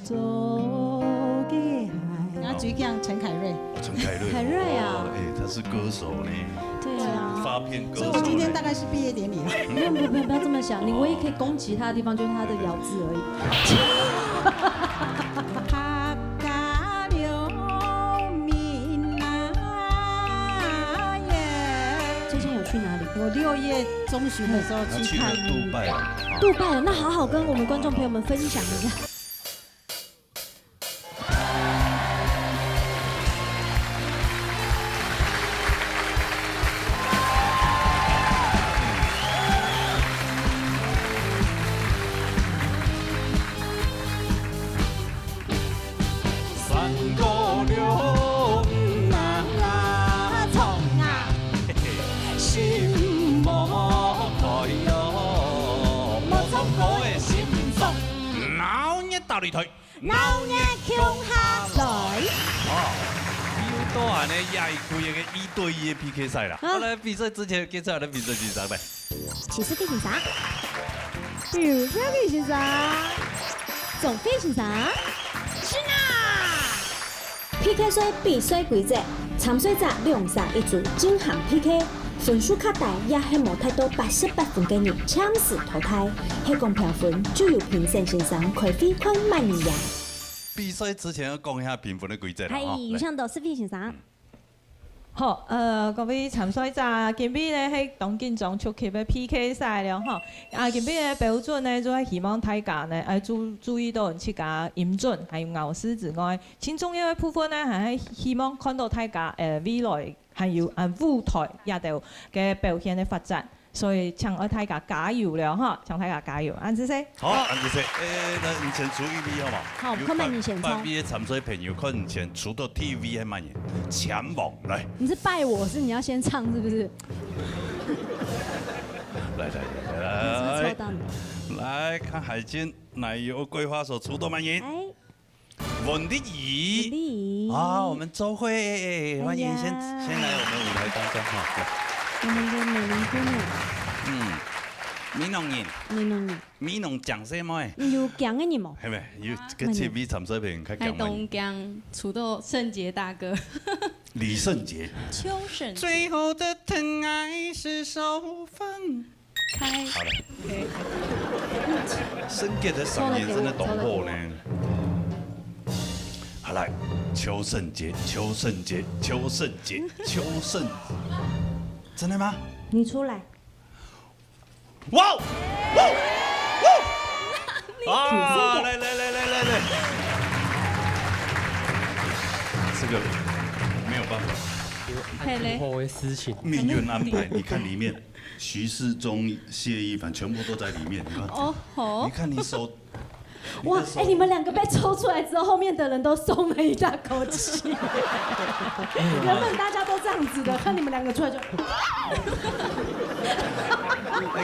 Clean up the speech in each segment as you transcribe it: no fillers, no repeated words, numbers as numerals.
走给海。然后嘴讲陈凯瑞，陈凯瑞，凯瑞啊哎，他是歌手呢，对啊，发片歌手。所以我今天大概是毕业典礼了。不要这么想，你唯一可以攻击他的地方就是他的咬字而已。最近有去哪里？我6月中旬的时候他去了去看杜拜了，杜拜了，那好好跟我们观众朋友们分享一下。三姑娘啊，冲啊，心无快哟，无从我的心脏，闹热大力腿，闹热强下来。又到安尼也会开一个1对1的 PK 赛啦。我来比赛之前，介绍来比赛是啥呗？起司飞行啥？油票飞行啥？总飞行啥？是呐。PK 赛比赛规则：参赛者2赛1组进行 PK， 分数较大也希望太多88分的人抢死淘汰。黑公平分就由评审先生开飞看万年呀。比赛之前要讲一下评分的规则啦。係，哈以上都是飛行啥？好，各位參賽者，今日咧喺東京總出級嘅 PK 賽了吼。今日嘅標準咧，就係希望大家呢，注意到自家音準，還有咬字之外，其中一個部分呢，係希望看到大家未來還有舞台也度嘅表現嘅發展。所以請大家加油了哈，請大家加油，安子 say。好，安子 say，來你先出 EV 好嘛？好，看慢你先衝。 5B 的參賽朋友，可能先出到 TV 還慢嘢，前往來。你是拜我是你要先唱是不是？來，抽到你。來看海軍奶油桂花手出多慢嘢。文麗儀。啊，我們周慧，歡迎先來我們舞台當中哈。我們的美玲姑娘。美濃人。美濃講什麼誒？有強嘅人冇？係咪？要跟 TV 參賽朋友較喺講乜嘢？東江出到聖傑大哥，李聖傑。秋聖傑最後的疼愛是手分開。好了。聖傑的嗓音真的懂破呢。好來，邱聖傑，真的嗎？你出來。哇！啊！來，這個沒有辦法，後的事情，命運安排。你看裡面，徐世忠、謝依凡全部都在裡面。你看，哦吼你看你手。哇！哎，你們兩個被抽出來之後，後面的人都鬆了一大口氣。原本大家都這樣子的，看你們兩個出來就。哎，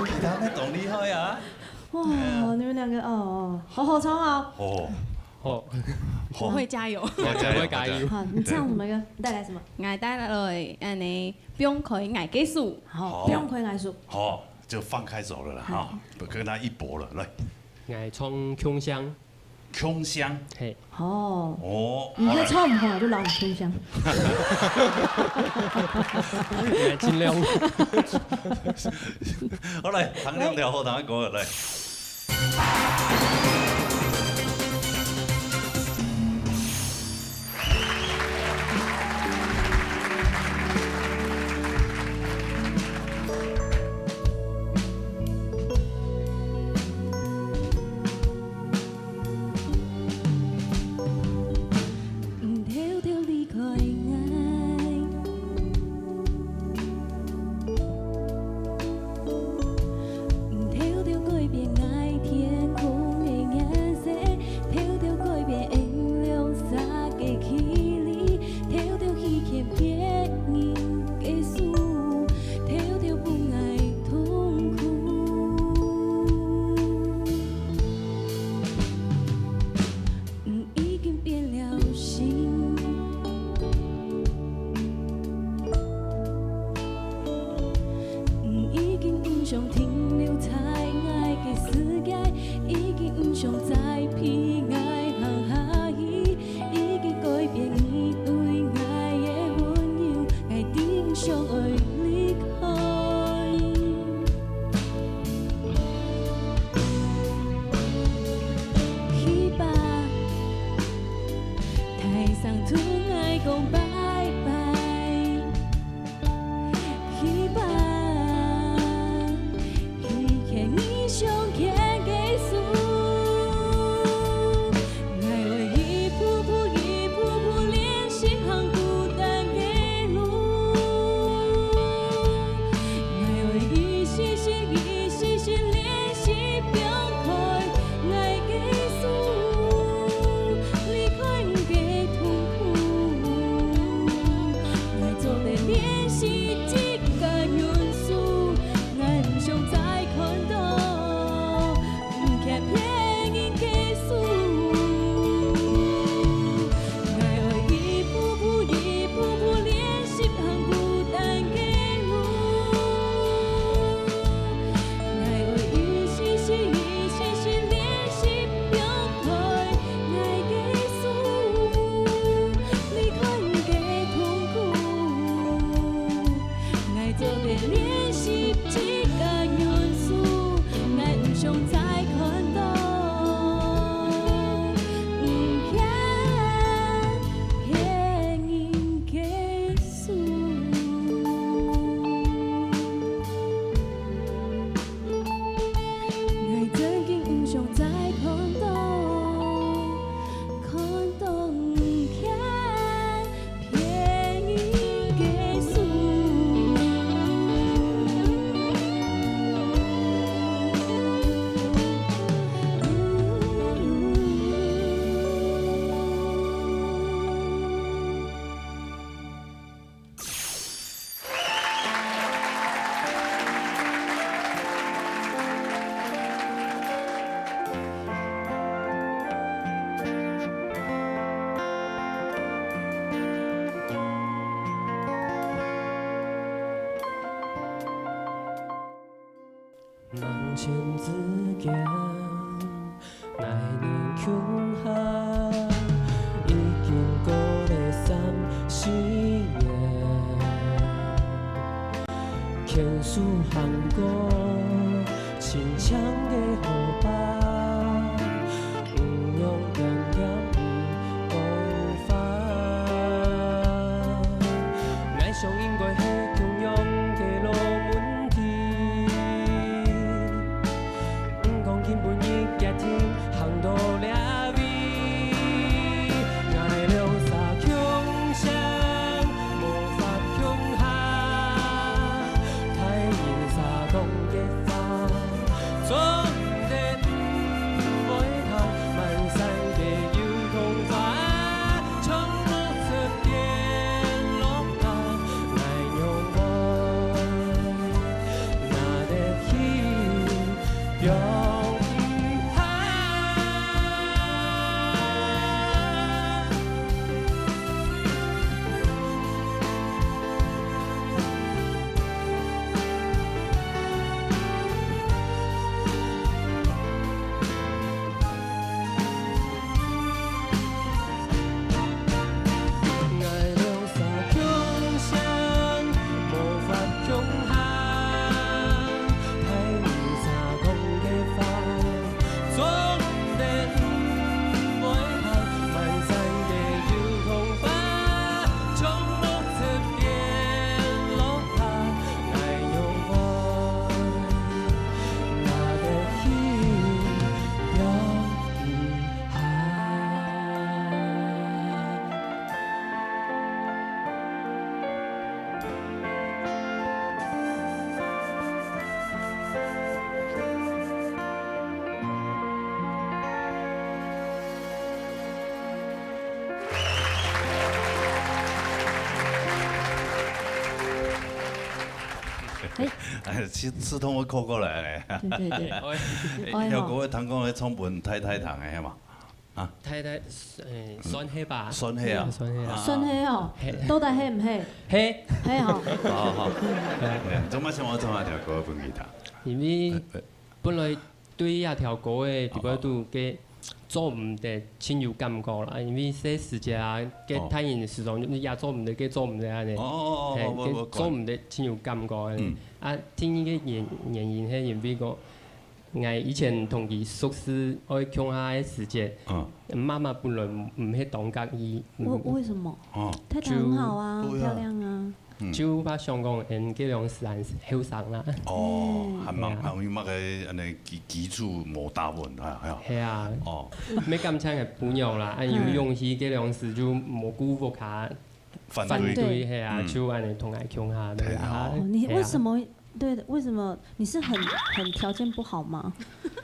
其他那懂厲害啊！哇，你們兩個好好唱啊！好，我會加油。我加油。好，你唱什麼歌？帶來什麼？我帶來安尼不用開藝技術。好，不用虧藝術。好，就放開手了啦，哈，不跟他一搏了，來。愛唱腔香，腔香，嘿，哦，唔係抽唔紅就老唔腔香。盡量。好來，糖兩條後糖一個來。想再偏愛航海。韩国亲像的河浜，唔用点点讲法，爱上应该是同样的路问题，唔讲根本一家庭行到了位，爱两三强相，无法强下，太阳沙讲的话，总得不会通，满山的油桐花，从无出点落下，爱用我，那得去用。爱两三强相，无法强下，太阳沙讲的话，总得不会通，满山的油桐花，从无出点落下，爱用我，那得去用下。哎，刺痛我扣过来嘞。对对对，要各位堂讲的创文太太堂的嘛，太太，酸黑吧？酸黑啊酸黑啊，酸黑哦，都带黑唔黑？黑。黑哦，好好。怎么想我怎么条歌分给他？因为本来对遐条歌的特别都给做唔得亲有感觉啦，因为这时节啊，给太阳时常你也做唔得，给做唔得安尼，嘿给做唔得亲有感觉安尼。啊，听伊个原因迄因为讲，我以前同伊宿舍爱乡下的时节，妈妈本来唔去当家伊，为什么？太太很好啊，对啊漂亮啊。就把香港人计量是很后生啦。哦，还蛮因为个安尼基础无大问啊，系啊。哦，没感情嘅朋友啦，啊，有勇气计量时就蘑菇不卡反对对，系啊，就安尼同爱穷下的啊。你为什么？对，为什么你是很条件不好吗？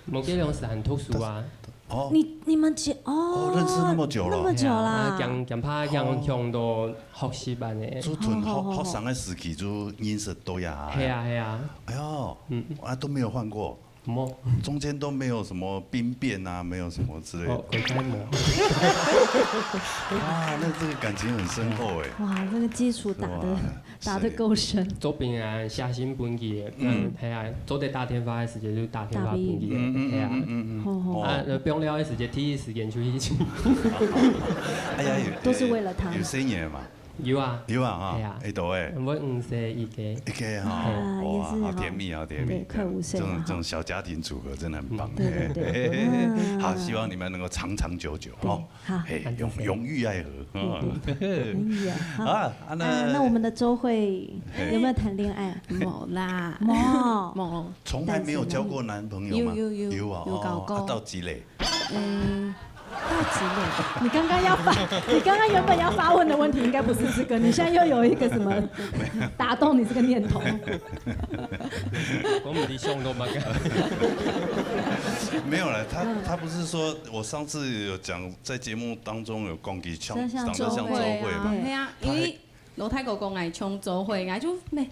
某计量是很特殊啊。哦，你们结哦，认识那么久了，那么久啦，强怕强到学习班的。做屯学生的时期就饮食都呀。系啊系啊。哎呦，都没有换过。冇，中间都没有什么兵变啊，没有什么之类的。鬼开冇。啊，那这个感情很深厚哎。哇，这个基础打得够深。做兵啊，下心本气的，系啊，做得打天发的时间就打天发本气的，系啊。啊，不用了的时间，体育时间就一起。哎呀，都是为了他。有生意嘛？有啊，有啊啊，系啊，会多诶。我5岁一个，一个哈，哇，好甜蜜，好甜蜜。快5岁了。这种小家庭组合真的很棒。对对对。好，希望你们能够长长久久哈。好，永浴爱河。好啊，那我们的周慧有没有谈恋爱？冇啦，冇。从来没有交过男朋友吗？有啊，搞过。到几类？到几类？你刚刚原本要发问的问题应该不是这个，你现在又有一个什么打动你这个念头？我们的胸都蛮没有了，他不是说我上次有讲在节目当中有讲给长得像周慧嘛？系啊，因为老太公讲爱唱周慧，爱就咩？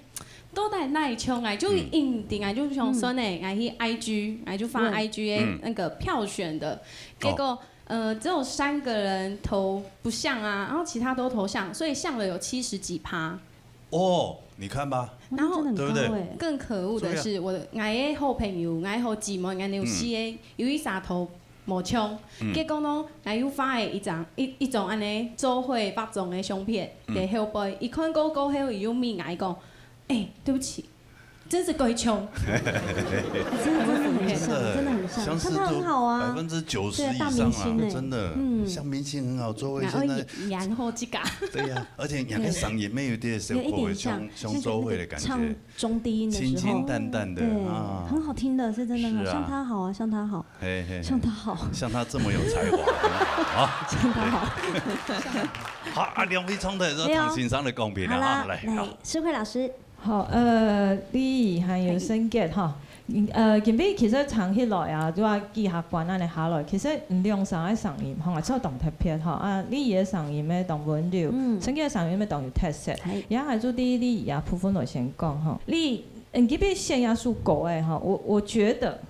都在那里冲哎，就硬顶哎，就像说呢，哎去 IG，哎就发 IG 的那个票选的，结果只有3个人投不像啊，然后其他都投像，所以像的有70几%。哦，你看吧，然后对不对？更可恶的是，我的我的好朋友，我好姊妹，我有4个，有3投无冲，结果呢，我有发的一种安尼做伙8种的相片，在后背，伊看过后，伊又咪爱讲。哎，对不起，真是鬼穷。真的很像，真的很像，相似像他度很好啊， 90%以对大上啊，明星欸真的，像明星很好做位，然后现在然后这个，对呀，而且两个嗓音没有点小有一口味，点像像周慧的感唱觉，中低音的时候，清清淡淡的对，啊，很好听的，是真的很好，是啊像他好啊，像他好，嘿嘿，像他好，像他这么有才华，啊，像他好。好啊，两位冲的是唐先生的公平好啊，啦，来，诗慧老师，好，你還有升級嚇，今邊其實長起來啊，都話記下慣啊，你下來，其實唔用上嘅聲音，嚇，即係當特別嚇啊，你嘅聲音咧當溫柔，升級嘅聲音咧當有特色，也係做啲你而家部分來先講嚇，你今邊現壓數高誒嚇，我覺得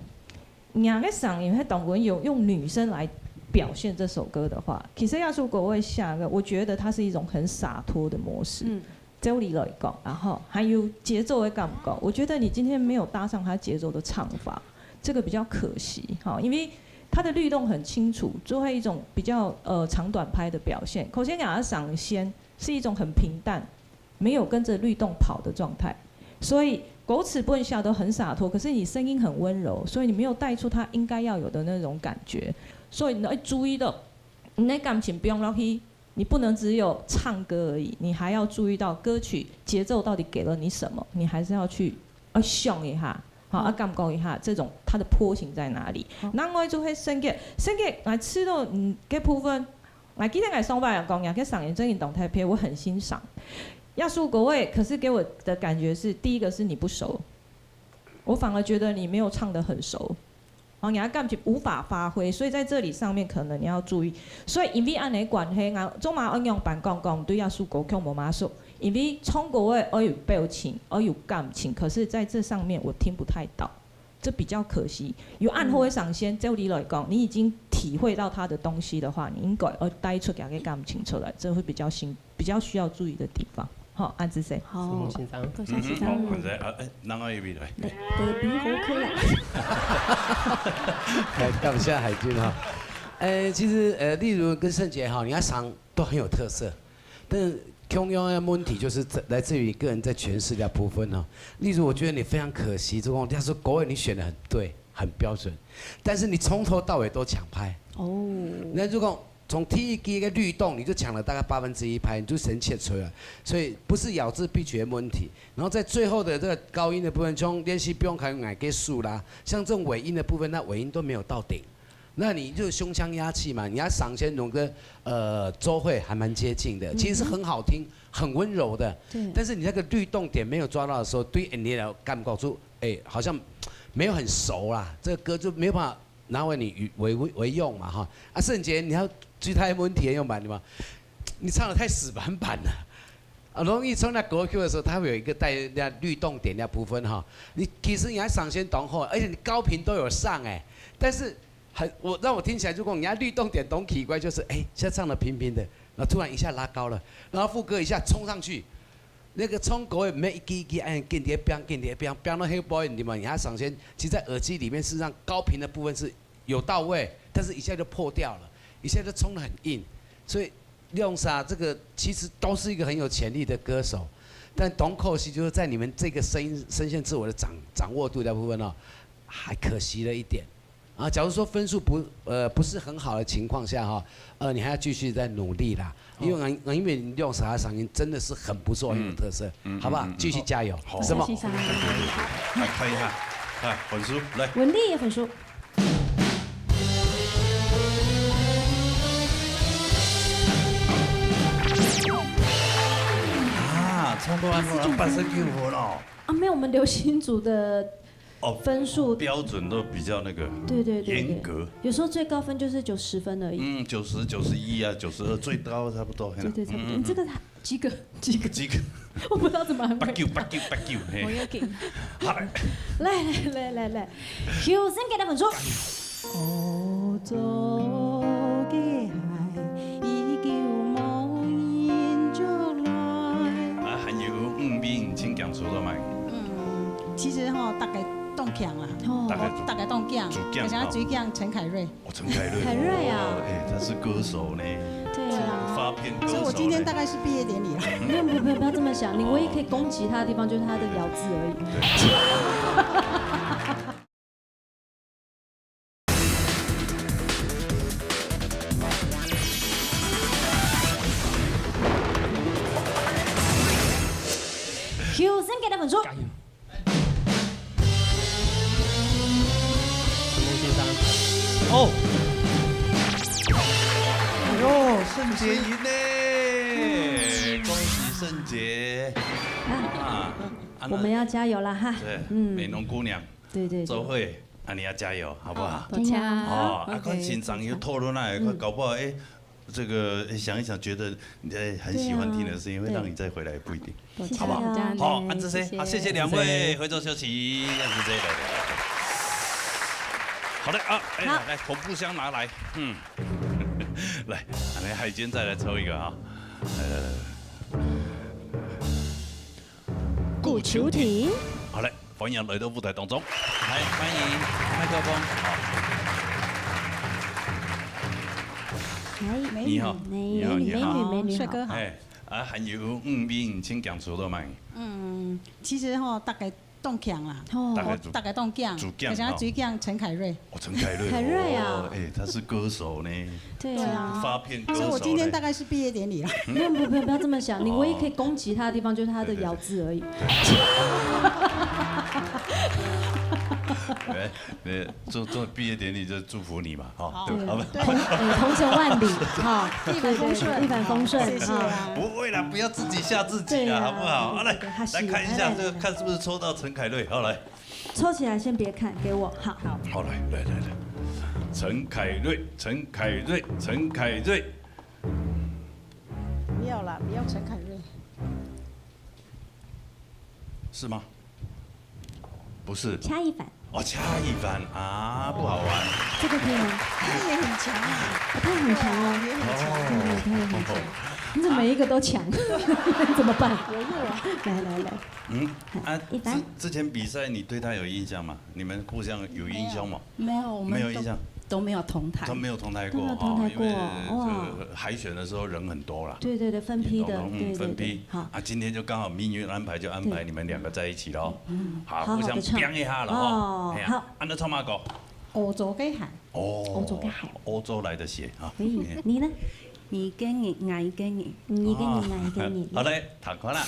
兩個聲音係當溫柔，用女生來表現這首歌的話，其實壓數高會下個，我覺得它是一種很灑脫的模式。照理來講，然後還有節奏的感覺，我覺得你今天沒有搭上它節奏的唱法，這個比較可惜哈，因為它的律動很清楚，就會一種比較長短拍的表現。口先給它上先是一種很平淡，沒有跟着律動跑的狀態，所以歌詞部分下都很灑脫，可是你聲音很溫柔，所以你沒有帶出它應該要有的那種感覺，所以你要注意到，你的感情不用落去。你不能只有唱歌而已，你還要注意到歌曲節奏到底給了你什麼，你還是要去想一下，好，感覺一下這種它的波形在哪裡。那我就會升級來吃到嘅部分，我記得我上班講，嘅嗓音真人動態片我很欣賞。要說各位，可是給我的感覺是，第一個是你不熟，我反而覺得你沒有唱得很熟。然後你的感覺無法發揮，所以在這裡上面可能你要注意。所以因為按呢關係，我總嘛按用辦講對亞數歌曲冇馬數，因為唱歌的我有表情，我有感情，可是在這上面我聽不太到，這比較可惜。有按後的上線，照理來講，你已經體會到他的東西的話，你應該要帶出佢嘅感情出來，這會比較需要注意的地方。好，安子誰？好，先生，多謝先生。好，現在哪個一邊來？得鼻喉科啦。感謝海軍哈。其實例如跟勝傑哈，你要唱都很有特色，但是同樣的問題就是來自於個人在詮釋的部分哈。例如我覺得你非常可惜，這種他說國語你選得很對，很標準，但是你從頭到尾都搶拍。哦。那如果從第一季嘅律動，你就搶了大概1/8拍，你就神切出來，所以不是咬字必絕問題。然後在最後的這個高音的部分，從練習不用看矮給數啦，像這種尾音的部分，那尾音都沒有到頂，那你就胸腔壓氣嘛，你要上先弄個周慧還蠻接近的，其實是很好聽，很溫柔的。對。但是你那個律動點沒有抓到的時候，對你的感覺就好像沒有很熟啦，這個歌就沒有辦法拿為你為用嘛哈。啊，勝傑你要。其他問題用版的嘛，你唱得太死板板了，啊，容易唱那歌曲的時候，它會有一個帶那律動點那部分哈。你其實你還上先懂後，而且你高頻都有上但是讓我聽起來就講人家律動點懂奇怪，就是現在唱得平平的，然後突然一下拉高了，然後副歌一下衝上去，那個衝歌沒一記按跟碟飆到黑波你嘛，你還上先，其實在耳機裡面事實上高頻的部分是有到位，但是一下就破掉了。一下就衝得很硬，所以亮莎這個其實都是一個很有潛力的歌手，但懂可惜就是在你們這個聲線自我的掌握度的部分還可惜了一點啊。假如說分數不是很好的情況下你還要繼續再努力啦，因為亮莎的嗓音真的是很不錯，很有特色，好不好？繼續加油，是嗎？來看一下，分數來。文麗也分數。唱到89分哦！啊，沒有，我們流行組的分數標準都比較那個對嚴格，有時候最高分就是90分而已。90、91啊，92最高差不多。對，差不多。你這個幾個？我不知道怎麼安排。89，我也給。好，來，求生給他分數。歐洲嘅海已經無影蹤來。還有5比5，請講出來嘛。其實大概動強啦，大概動強，我想要追強陳凱瑞。陳凱瑞。凱瑞啊，他是歌手呢。對啊。片歌手。所以我今天大概是毕业典礼了。不要这么想，你唯一可以攻击他的地方就是他的咬字而已。Q 3给的分数。哦，哎呦，圣杰赢呢！恭喜圣杰啊！我们要加油啦哈！对，美浓姑娘，对，周慧，啊，你要加油，好不好？多加哦，啊，看欣赏又透露那，搞不好哎，这个想一想，觉得你在很喜欢听的声音，会让你再回来，不一定，好不好？好，按这些，好，谢谢两位，回座休息，按这些来。好的啊，哎，来，红布箱拿来，来，来海坚再来抽一个啊，古球亭。好嘞，欢迎来到舞台当中，来欢迎麦克风，好，美你好，美女，帅哥好。哎，啊，还有美，请讲出了吗？其实大概动强啦，大概动强，而且最强陈凯瑞。哦，陈凯瑞，凯瑞啊，哎，他是歌手呢，对啊，发片歌手。所以我今天大概是毕业典礼了。不要这么想，你唯一可以攻击他的地方就是他的咬字而已。做毕业典礼就祝福你嘛，哈，对吧？鹏程万里，哈，一帆风顺，一帆风顺，谢谢啊。不会啦，不要自己吓自己啊，好不好？好，来看一下这个，看是不是抽到陈凯瑞？好来，抽起来先别看，给我，好，好来，陈凯瑞，不要啦，不要陈凯瑞。是吗？不是，掐一反。哦，掐一番啊，不好玩。这个可以吗？他也很强啊，他很强哦，也很强。他也很强。你怎么每一个都强？怎么办？我弱。来，一般之前比赛你对他有印象吗？你们互相有印象吗？没有，我们没有印象。都没有同台，都没有同台过，因为海选的时候人很多啦。对，分批的，分批。好啊，今天就刚好命运安排，就安排你们两个在一起喽。好，互相飙一下了哦。好，按照唱嘛歌。欧洲嘅海。欧洲嘅海。欧洲来的血啊。你呢？你跟你爱跟你，你跟你爱跟你。好嘞，弹快啦。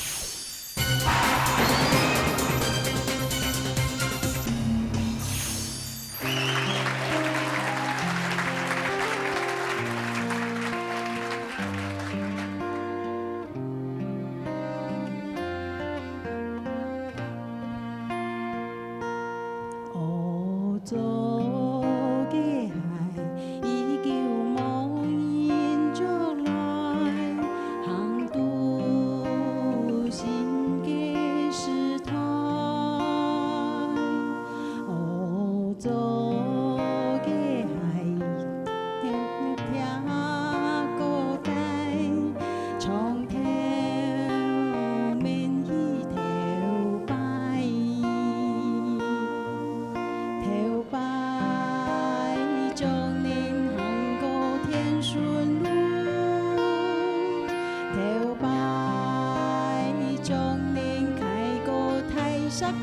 想。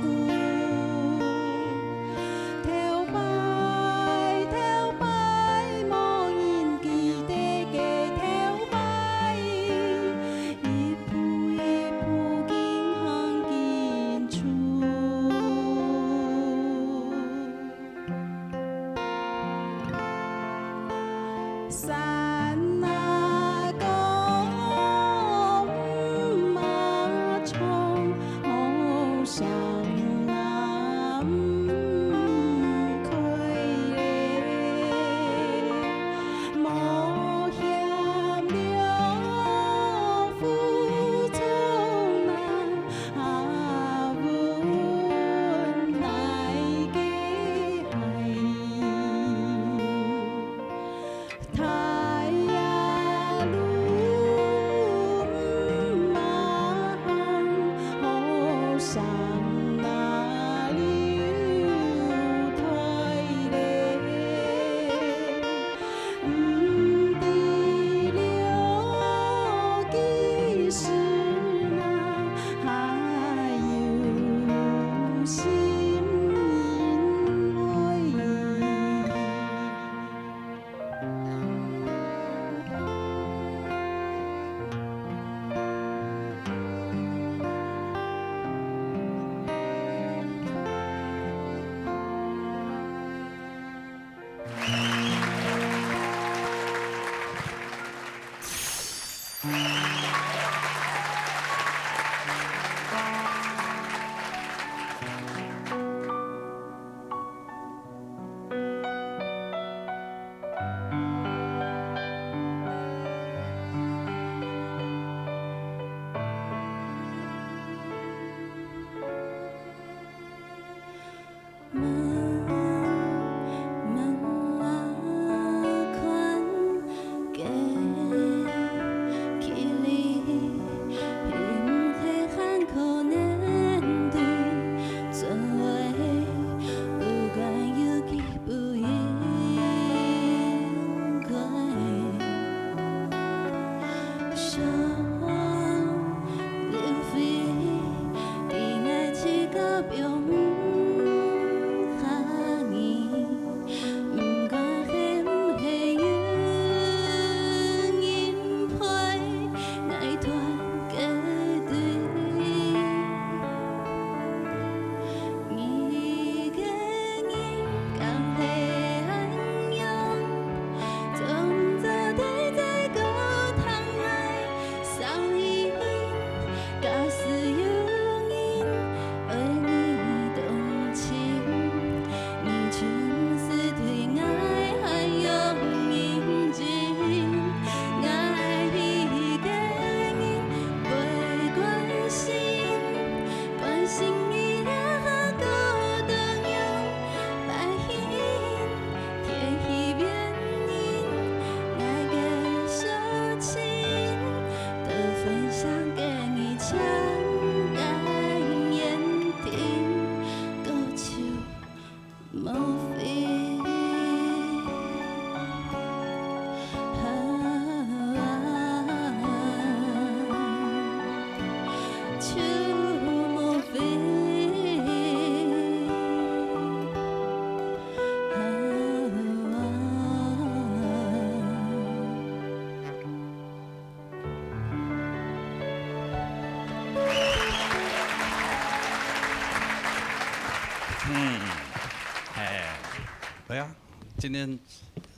对啊，今天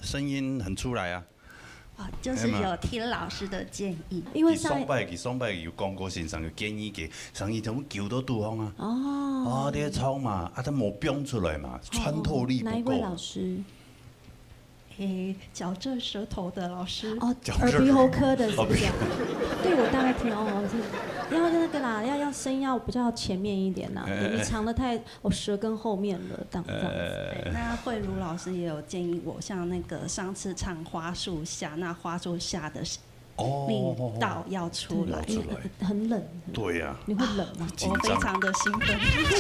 声音很出来啊。就是有听老师的建议，因为双拜有讲过先生嘅建议嘅，上一种球到对方啊。哦，你唱嘛，他冇飙出来嘛，穿透力不够。哪一位老师？矫正舌头的老师。哦，耳鼻喉科的是不是？对，我大概听是要那个啦，要声音要比较前面一点啦，你长得太舌根后面了，这样子。那慧茹老师也有建议我，像那个上次唱花树下，那花树下的力道要出来，很冷。对呀。你会冷吗？我非常的兴奋。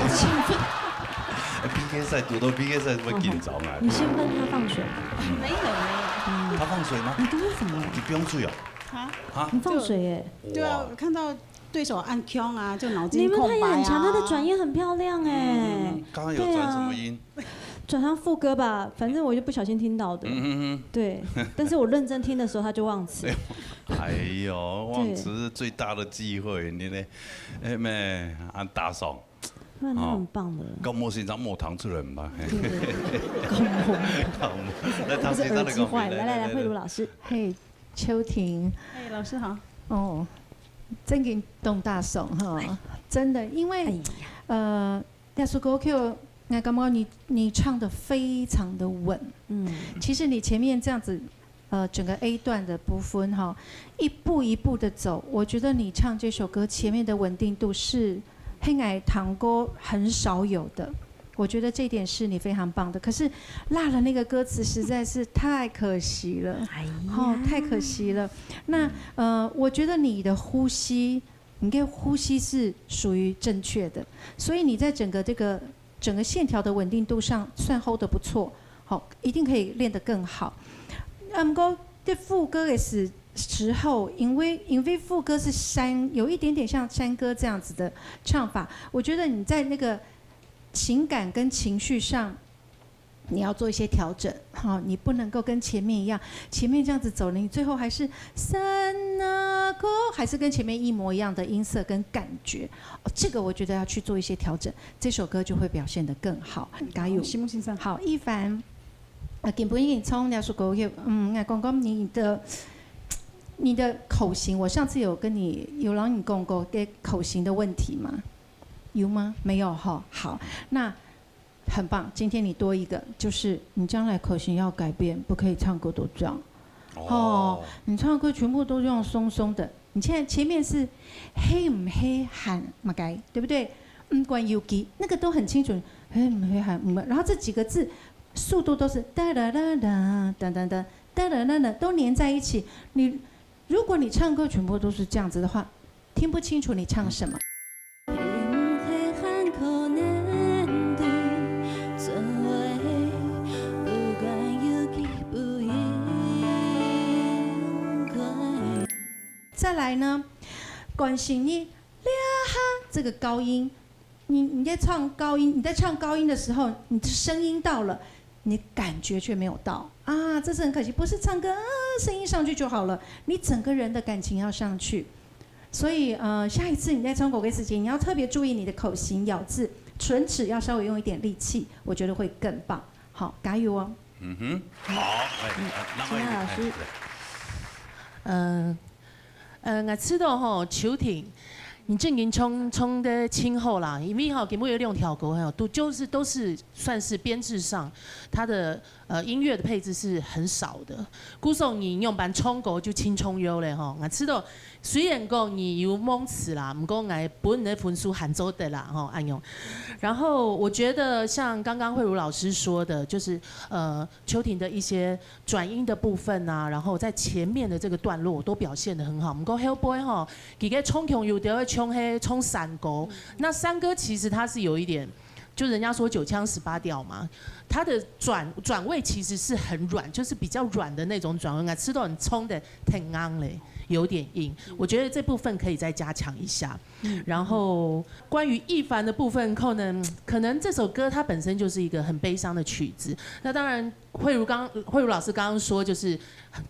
兴奋。PK 赛读到 PK 赛会紧张啊。你兴奋他放水？没有。他放水吗？你刚刚什么？你不用水哦。啊？你放水耶？对啊，我看到对手按 Q 啊，就脑筋你们他也很强，啊。他的转音很漂亮哎。刚刚有转什么音？转上副歌吧，反正我就不小心听到的。对，但是我认真听的时候他就忘词。哎呦，忘词是最大的忌讳，你呢？哎妹，按大爽。那他很棒的。高莫先生莫糖出来嘛？高莫。来，唐先生的歌。来，慧茹老师。嘿，秋婷。哎，老师好。哦，真给动大手哈，真的，因为亚苏歌曲，我感觉你唱的非常的稳。其实你前面这样子，整个 A 段的部分哈，一步一步的走，我觉得你唱这首歌前面的稳定度是黑矮堂歌很少有的。我觉得这一点是你非常棒的，可是落了那个歌词实在是太可惜了，太可惜了。那我觉得你的呼吸，你的呼吸是属于正确的，所以你在整个线条的稳定度上算 hold 得不错，一定可以练得更好。不过在副歌的时候，因为副歌是有一点点像山歌这样子的唱法，我觉得你在那个情感跟情绪上，你要做一些调整，你不能够跟前面一样，前面这样子走了，你最后还是还是跟前面一模一样的音色跟感觉，这个我觉得要去做一些调整，这首歌就会表现得更好。加油！心目先生。好，一凡，根本已经从了首歌曲，我讲讲你的你的口型，我上次有让你讲过给口型的问题吗？有吗？没有哈。好，那很棒。今天你多一个，就是你将来口型要改变，不可以唱歌都这样。哦，你唱歌全部都这样松松的。你现在前面是黑唔黑喊嘛该，对不对？关 Yuki 那个都很清楚，黑唔黑喊然后这几个字速度都是哒哒哒哒哒哒哒哒哒哒哒都连在一起。如果你唱歌全部都是这样子的话，听不清楚你唱什么。再来呢，关心你呀哈这个高音，你在唱高音的时候，你的声音到了，你感觉却没有到啊，这是很可惜。不是唱歌声音上去就好了，你整个人的感情要上去。所以下一次你在唱国歌时间，你要特别注意你的口型、咬字，唇齿要稍微用一点力气，我觉得会更棒。好，加油哦！好，金娜老师，我知道吼，秋婷，你正经冲的清后啦，因为哈给木有两条歌哈，都是算是编制上，它的音乐的配置是很少的。古颂你用版冲歌就轻冲优嘞吼，我知道虽然讲你有蒙词啦，不过我本的分数喊走的啦吼，安用。然后我觉得像刚刚慧茹老师说的，就是秋婷的一些转音的部分啊，然后在前面的这个段落都表现得很好。不过 Hellboy 哈，几个冲强有的冲山歌，那山歌其实它是有一点。就人家说9腔18调嘛，它的转位其实是很软，就是比较软的那种转位啊，吃到很冲的挺昂嘞，有点硬。我觉得这部分可以再加强一下。然后关于一凡的部分，可能这首歌它本身就是一个很悲伤的曲子。那当然，慧茹老师刚刚说，就是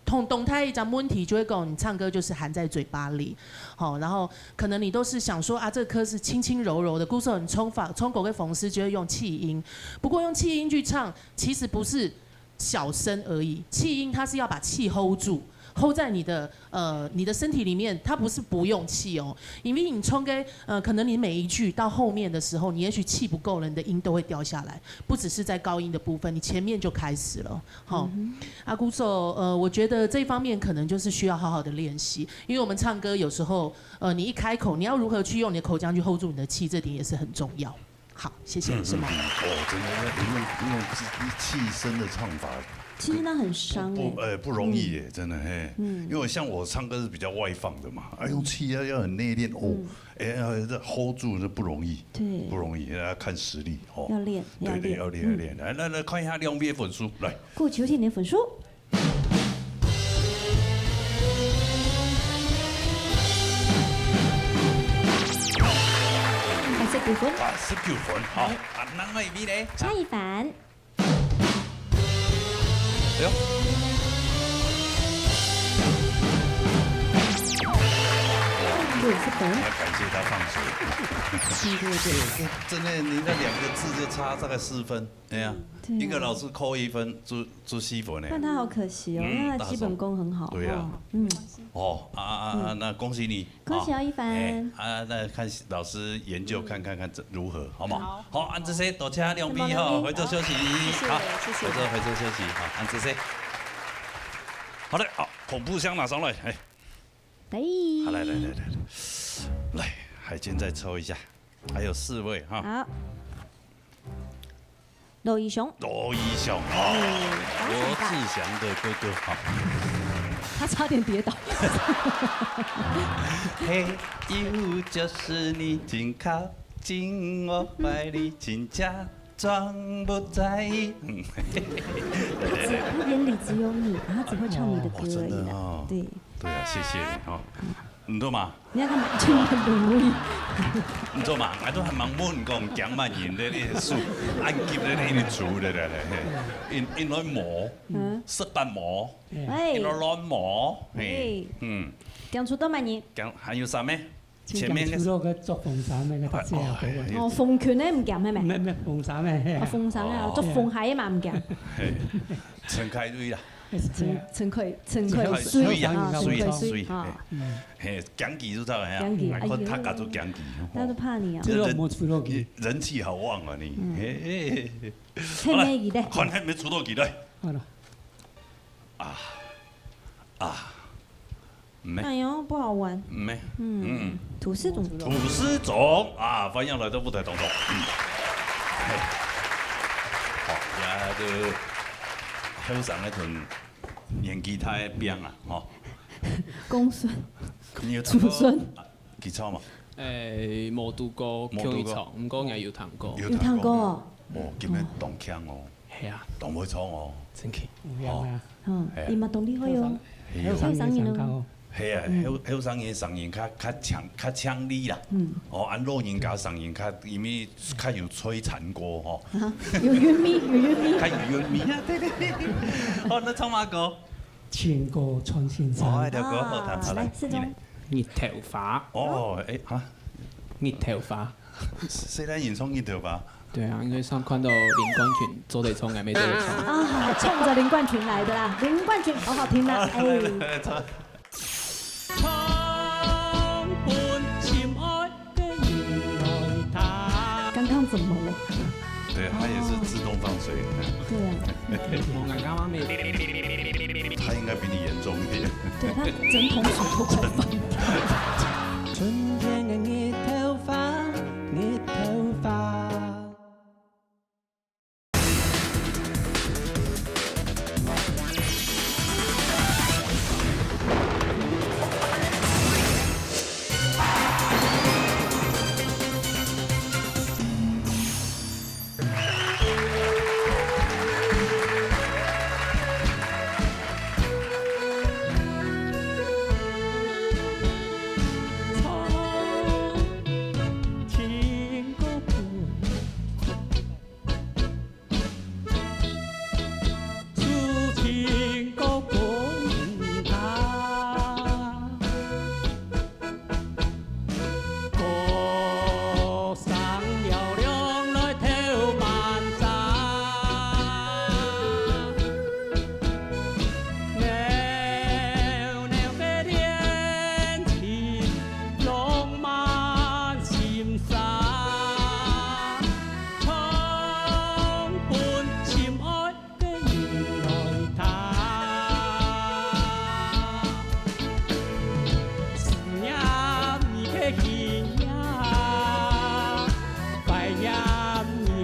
动态一张问题就会讲你唱歌就是含在嘴巴里，好，然后可能你都是想说啊，这个歌是轻轻柔柔的，故事很冲口跟讽刺就会用气音，不过用气音去唱，其实不是小声而已，气音它是要把气 hold 住。hold 在你的身体里面，它不是不用气哦，因为你冲给可能你每一句到后面的时候，你也许气不够了，你的音都会掉下来，不只是在高音的部分，你前面就开始了。好，阿姑说我觉得这方面可能就是需要好好的练习，因为我们唱歌有时候你一开口，你要如何去用你的口腔去 hold 住你的气，这点也是很重要。好，谢谢是吗？真的要用气声的唱法。其实那很伤不容易耶，真的嘿。因为像我唱歌是比较外放的嘛，用气要很内敛哦，这 hold 住这不容易，对，不容易，要看实力哦。要练，对，要练。来看一下两边分数，来。顾秋婷的分数。89分，89分，好，那个一边呢？差一凡。哎呦，90分。要感谢他放水。对，真的，你那2个字就差大概4分，哎呀，一个老师扣1分，做4分呢。但他好可惜哦，因为他基本功很好。对呀。那恭喜你。恭喜一凡。那看老师研究看这如何，好不好？好，按这些多谢两位哈，回座休息。好，回座休息。好，按这些。好的，好，恐怖箱拿上来，哎。好，来，海军再抽一下，还有4位哈。好。罗一雄，罗志祥的哥哥哈。他差点跌倒。嘿，又就是你紧靠近我怀里，请假装不在意。他眼里只有你，他只会唱你的歌而已啦。对啊，谢谢你哈。唔做嘛？你看他真的容易。唔做嘛？我都係問滿講講乜嘢咧？呢數按鍵咧，呢啲做咧咧，因來磨，識得磨，因來亂磨，講出多乜嘢？講還有啥咩？前面嘅。除咗個作鳳傘咩嘅特色啊？哦，鳳拳咧唔夾咩咩？咩鳳傘咩？鳳傘啊，作鳳蟹啊嘛唔夾。陳凱瑞啦。陈奎水啊，水水啊，嘿，讲技就走呀，看他家做讲技，他都怕你啊，人气好旺啊你，嘿，看那一的，看还没出到几代，没，哎呦不好玩，没，土司总，啊，翻译来都不太懂懂，好，也就后生那阵年纪太变啊，吼，公孙，祖孙，记错嘛？无拄过腔一唱，毋过也有弹过，有弹过哦，哦，今日动腔哦，系啊，动袂错哦，真奇，伊嘛动力好哟，后生人哦。系啊，后生人声音较呛丽啦。哦，按老人家声音较，因为较有摧残过吼。有韵味，较有韵味啊！对。好，那唱嘛歌？千歌穿线山。哦，条歌好听，来，四中。热头发。哦，哈？热头发。谁来演唱热头发？对啊，因为上看到林冠群周得冲还没周得冲。啊，冲着林冠群来的啦，林冠群好好听的，哎。刚刚怎么了？对，他也是自动放水。对啊。我刚刚没。他应该比你严重一点。对他整桶水都快放掉。春天的热头发，热头发。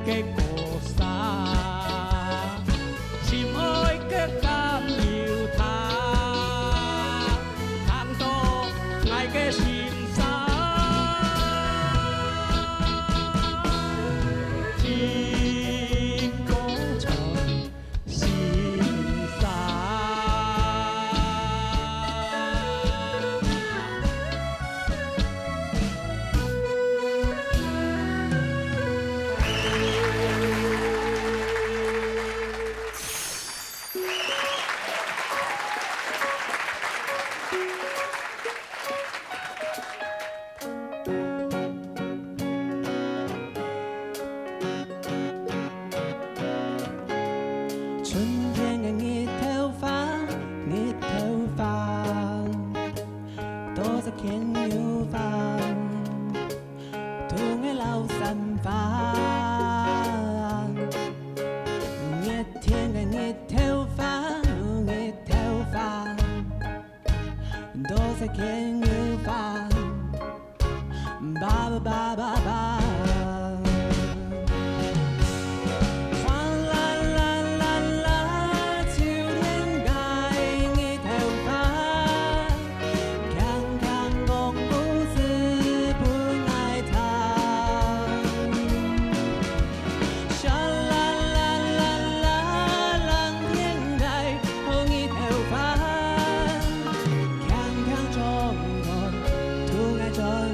在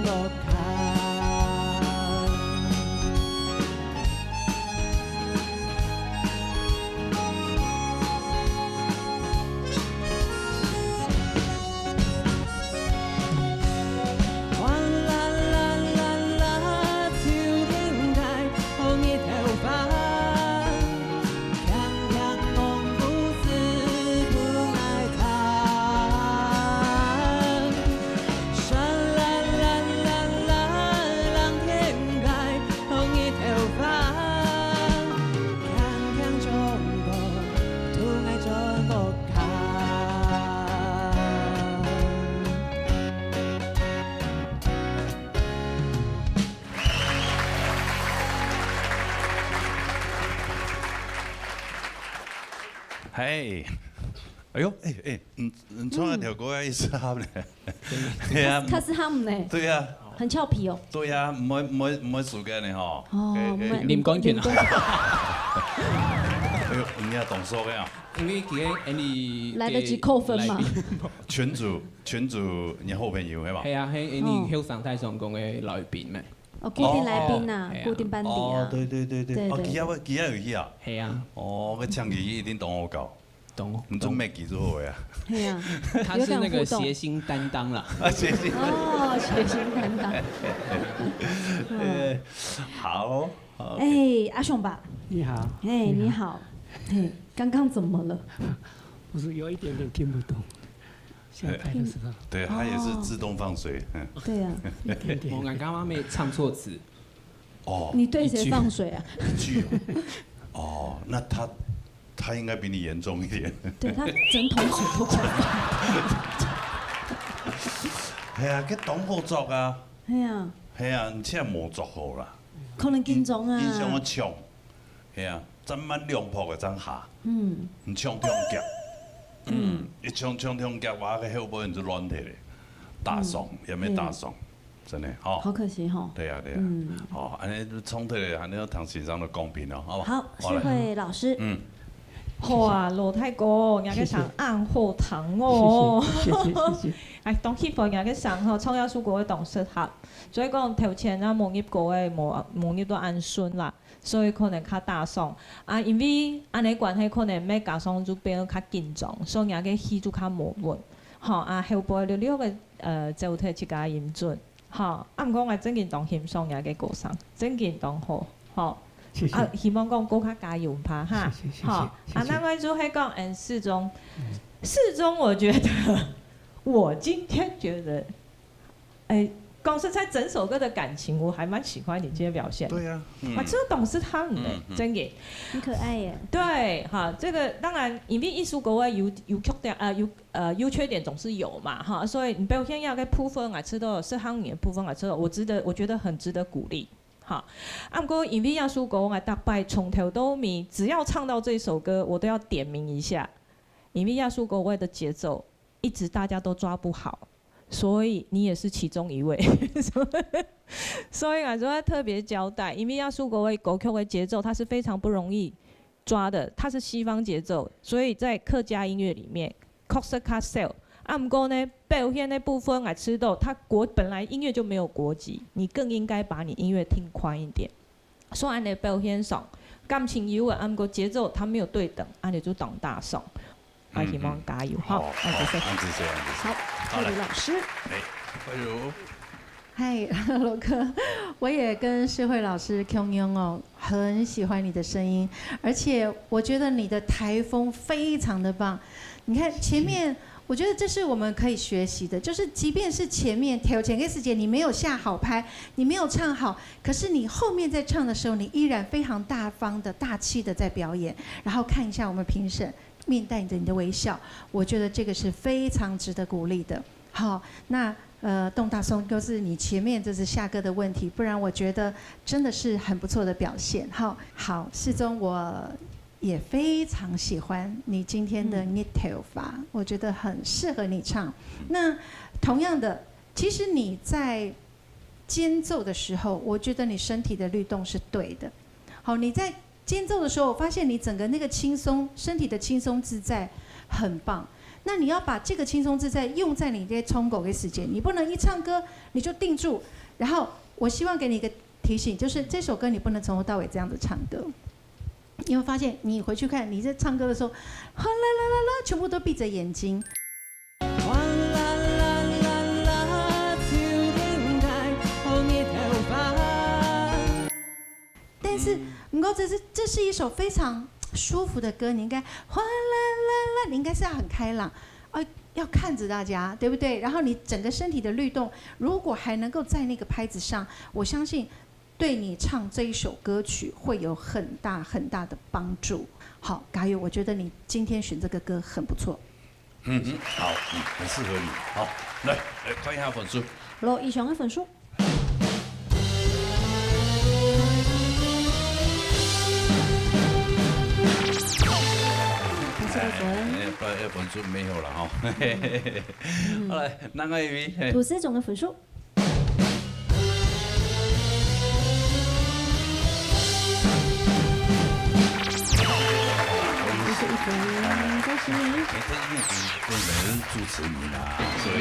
我看。嗨，哎呦，你创那条歌也是他们的，对啊，他是他们呢，对啊，很俏皮哦。对啊，唔会输嘅呢吼。哦，林光俊啊。哎呦，你也懂说嘅啊？因为今日你来得及扣分嘛？群主，你好朋友係嘛？係啊，係你後生太上講嘅來賓咩？哦，固定來賓啊，固定班底啊。哦，對，哦，記有去啊？係啊。哦，個唱粵語一定懂我搞。懂。唔做咩記住我呀？係啊。他是那個諧星擔當啦。諧星。哦，諧星擔當。好。哎，阿雄吧。你好。哎，你好。嘿，剛剛怎麼了？不是有一點點聽不懂。下台的時候。對，他也是自動放水。對啊。我剛剛沒唱錯詞。哦。你對誰放水啊？一句。哦，那他應該比你嚴重一點。對，他整桶水都講。係啊，佢懂好作啊。係啊。係啊，而且冇作好啦。可能緊張啊。印象我唱。係啊。真蠻亮破嘅真下，唔唱跳夾，一唱跳夾話嘅後邊就亂起嚟，大爽也沒大爽，真係，哦，好可惜哈。對啊，哦，安尼衝突嚟，安尼唐先生都公平咯，好嘛？好，謝慧老師。好啊，羅太哥，人家上暗後堂哦。謝。哎，當協會人家上吼，創業書國嘅董事合，所以講頭前啊，農業國嘅農業都安順啦。所以可能較大爽啊，因為安尼關係可能每加上就變較緊張，所以人個戲就較無穩。吼啊，後背了了個做體一家嚴準。吼啊，毋過我真緊當欣賞人個歌聲，真緊當好。吼啊，希望講更較加油吧哈。吼啊，那我就係講適中，我覺得我今天覺得，光是在整首歌的感情，我還蠻喜歡你今天表現。對啊，我真懂是他們的，真嘅，很可愛耶。對，哈，這個當然，因為藝術國外有缺點優缺點總是有嘛，哈，所以你表現要嘅部分我知道，是行你的部分我知道，我覺得很值得鼓勵，哈。不過因為藝術國外大概從頭到尾，只要唱到這首歌，我都要點名一下，因為藝術國外的節奏一直大家都抓不好。所以你也是其中一位，所以我就要特別交代，因為亞洲國外歌曲的節奏，它是非常不容易抓的，它是西方節奏，所以在客家音樂裡面，確實較少。不過呢，表現的部分我知道，它本來音樂就沒有國籍，你更應該把你音樂聽寬一點。所以你表現上，感情有啊，不過節奏它沒有對等，你就當大爽。啊，希望加油！好，謝謝。好，慧茹老師。慧茹。嗨，羅哥，我也跟世慧老師共用哦，很喜歡你的聲音，而且我覺得你的台風非常的棒。你看前面，我覺得這是我們可以學習的，就是即便是前面調前個時間你沒有下好拍，你沒有唱好，可是你後面在唱的時候，你依然非常大方的、大氣的在表演。然後看一下我們評審。面帶着你的微笑，我覺得這個是非常值得鼓勵的。好，那動大松就是你前面這是下歌的問題，不然我覺得真的是很不錯的表現。好，適中我也非常喜歡你今天的 knit 頭髮，我覺得很適合你唱。那同樣的，其實你在間奏的時候，我覺得你身體的律動是對的。好，你在間奏的時候，我發現你整個那個輕鬆，身體的輕鬆自在，很棒。那你要把這個輕鬆自在用在你這些衝狗的時間，你不能一唱歌你就定住。然後我希望給你一個提醒，就是這首歌你不能從頭到尾這樣子唱歌。你會發現，你回去看你在唱歌的時候，啦啦啦啦，全部都閉着眼睛。但是，這是一首非常舒服的歌，你應該嘩啦啦啦，你應該是要很開朗，要看着大家，對不對？然後你整個身體的律動，如果還能夠在那個拍子上，我相信對你唱這一首歌曲會有很大很大的幫助。好，加油！我覺得你今天選這個歌很不錯。好，很適合你。好，來看一下分數。羅以上嘅分數。分数没有了哈。好来，哪个一位？吐司总的分数。本人主持人啦，所以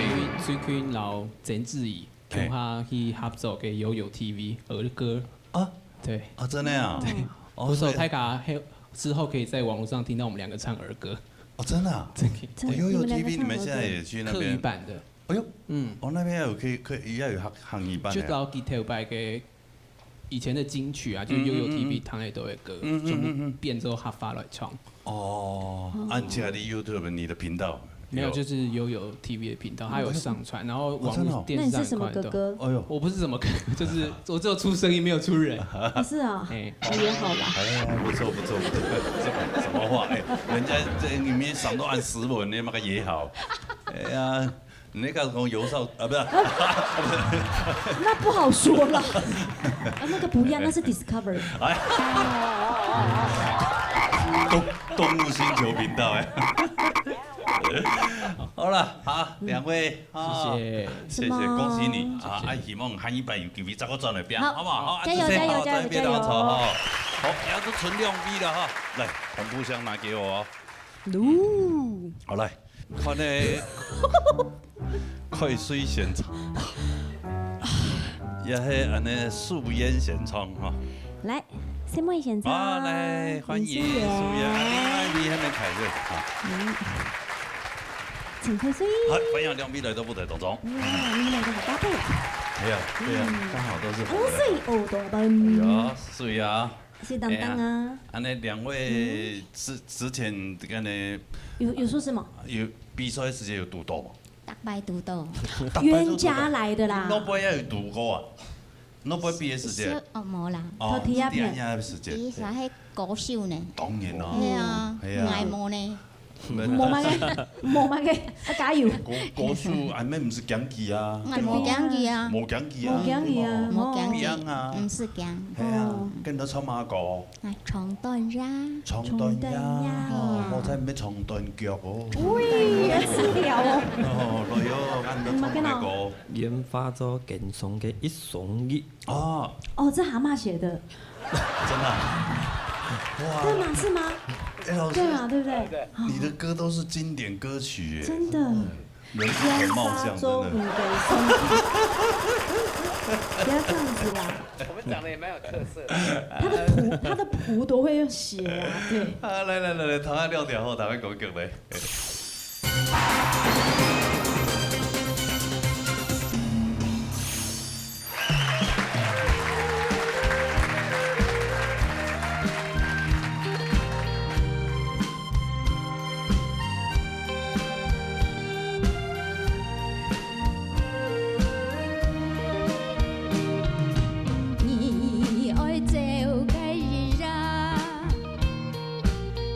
最近老曾志怡跟他去合作嘅悠悠 TV 儿歌啊，对啊，真的啊，对，我说泰卡之后可以在网络上听到我们2个唱儿歌。哦，真的啊，悠悠 TV 你们现在也去那边？客语版的。哎呦，我那边也有行语版的。就到 detail 版嘅以前的金曲啊，就悠悠 TV 唱的都会歌，全部变之后他发来唱。哦，按起来的 YouTube 你的频道没有，就是悠悠 TV 的频道，它有上传，然后网络电视上也快都。哎呦，我不是什么歌，就是我只有出声音，没有出人。是啊，也好吧。哎，不错，什么话？哎，人家这里面上都按10文，你妈个也好。哎呀。你那个讲游少啊，不是？那不好说了。那个不一样，那是 Discovery。哎，动物星球频道哎。好了，好，2位，谢谢，恭喜你啊！希望下一班有机会再个转来变，好不好？加油！好，也都存2位了哈。来，红布箱拿给我哦。好来，看那。快水现场，也是安尼素颜现场哈。来，什么现场？好，来欢迎素颜，你还没开始哈。请快水。好，欢迎2位来到舞台当中。你们2个好搭配。对啊，刚好都是。红水欧大笨。有水啊。是当当啊。安尼2位之前这个呢？有说什么？有比赛时间有赌到吗？大白赌斗，冤家来的啦。诺贝尔有赌过啊？诺贝尔毕业时间？哦，冇啦。哦，第2年时间。伊是迄歌手呢？當然啦。係啊，愛慕呢？冇乜嘅，加油！歌手係咩？唔是講技啊？冇講技啊！冇講技啊！冇講技啊！冇講技啊！唔是講。係啊，跟到唱馬歌。長短呀！長短呀！我睇咩長短腳哦。喂，資料哦。哦，來喲，跟到唱咩歌？研發咗健康嘅一雙翼。哦。哦，這蛤蟆寫的。真的。哇。對嗎？是嗎？哎，老師。對嘛，對不對？你的歌都是經典歌曲耶。真的。人很貌相，真的。不要這樣子啦。我們長得也蠻有特色。他的譜都會寫啊，對。啊，來，頭下亮點後，頭下講腳嚟。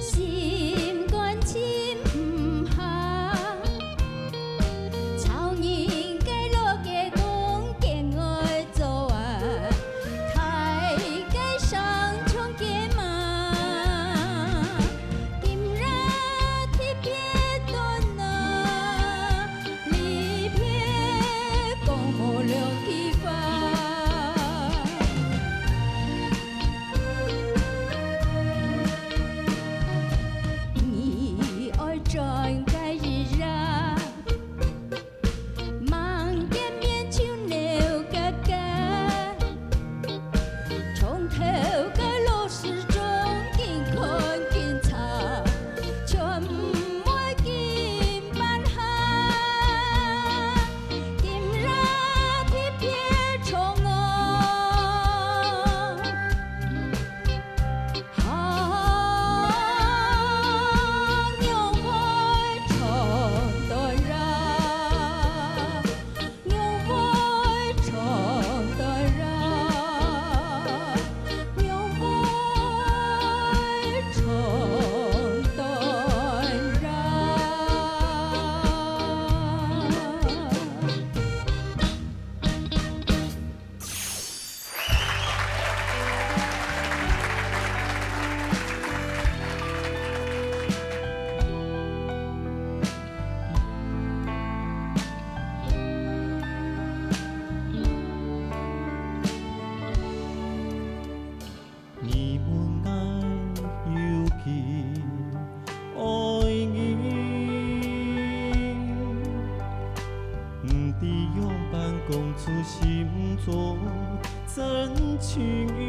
心甘情伫用板讲出心中真情意，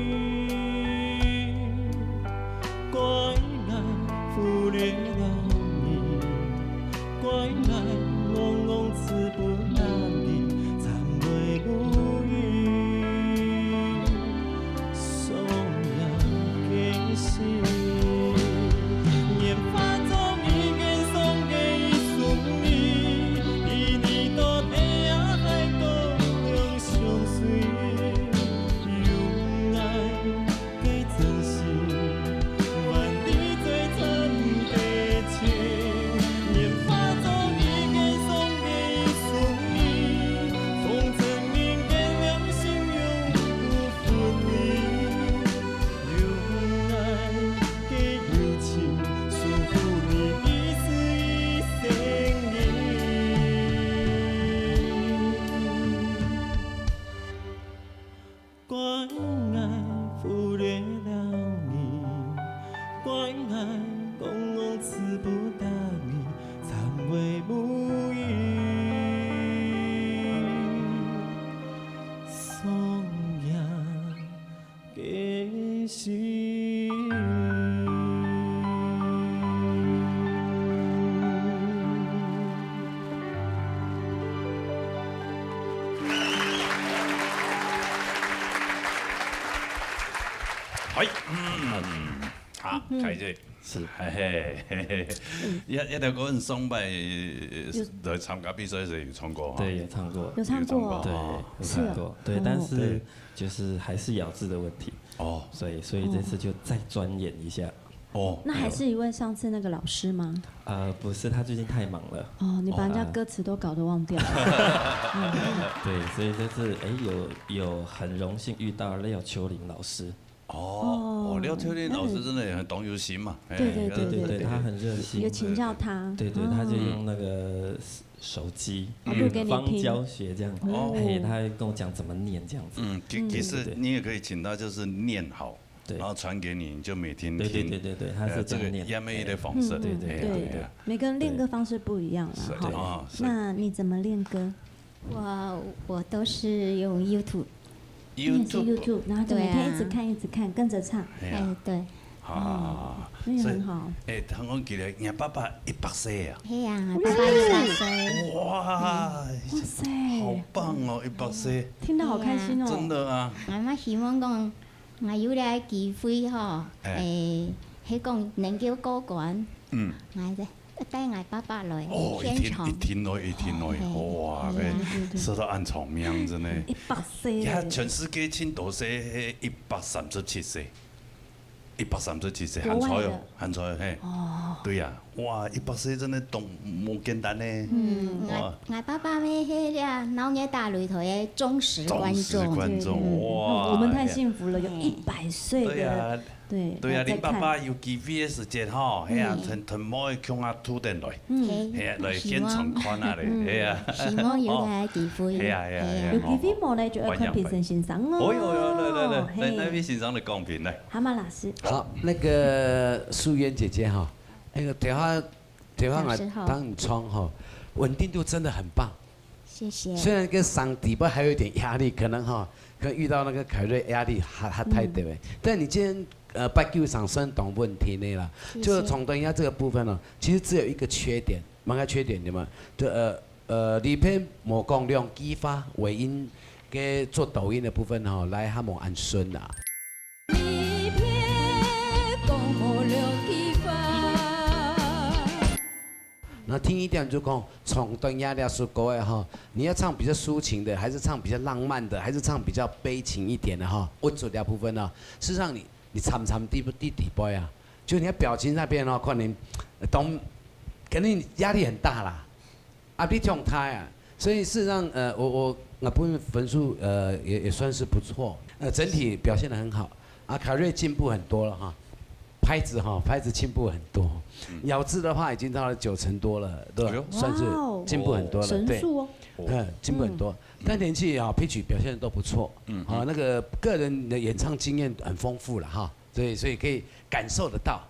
怪爱忽略了你，怪爱懵懵词不达意，残袂无语，送人给心。好，开始是，嘿嘿，一条歌很崇拜，来参加比赛时有唱过哈？对，有唱过，有唱过，对，有唱过，对，但是就是还是咬字的问题哦，所以这次就再钻研一下。哦，那还是一位上次那个老师吗？不是，他最近太忙了。哦，你把人家歌词都搞得忘掉了。对，所以这次有很荣幸遇到廖秋玲老师。哦，廖秋玲老师真的也很懂有心嘛。对，他很热心。有请教他。对，他就用那个手机方教学这样。他还跟我讲怎么念这样子。其实你也可以请他就是念好。然后传给你，你就每天听。对，他是这个亚美的方式。对，每个人练歌方式不一样啦。好，那你怎么练歌？我都是用 YouTube， 然后就每天一直看，跟着唱。对。啊，那也很好。听讲记得，你爸爸100岁啊？嘿呀，爸爸100岁。哇塞，好棒哦，100岁。听得好开心哦。真的啊。我嘛希望讲。我有了机会吼，迄讲能够过关，我带我爸爸来现场。一听来，哇，说到按场面真的。100岁。全世界青岛岁137岁，137岁，韩彩嘿。哦。对呀，哇，100岁真的冇简单呢。我爸爸是迄个老年大擂台的忠实观众。哇！我们太幸福了，有100岁的。对啊，恁爸爸有机会的时间吼，嘿啊，同某的腔啊吐电来，嘿啊，来现场看下咧，嘿啊。希望有个机会。嘿啊。有机会冇呢，就要看评审欣赏哦。来那边欣赏的公平来。蛤蟆老师。好，那个素媛姐姐哈，那个电话来帮你窗哈，稳定度真的很棒。谢谢。虽然跟上底部还有一点压力，可能遇到那个凯瑞压力还太大了，但你今天8球上升懂问题的啦，就重登一下这个部分哦，其实只有一个缺点，蛮个缺点的嘛，就里边冇讲用激发尾音给做抖音的部分吼，来还冇按顺啦。然后听一点就讲，从灯压掉是国外哈，你要唱比较抒情的，还是唱比较浪漫的，还是唱比较悲情一点的哈？我主调部分呢，事实上你唱低波啊，就你的表情那边哦，可能肯定压力很大啦，你状态啊，所以事实上我部分分数也算是不错，整体表现得很好，凯瑞进步很多了哈。拍子进步很多，咬字的话已经到了90%多了，对吧？算是进步很多了，对，进步很多。丹田器pitch 表现都不错，那个个人的演唱经验很丰富了哈，所以可以感受得到。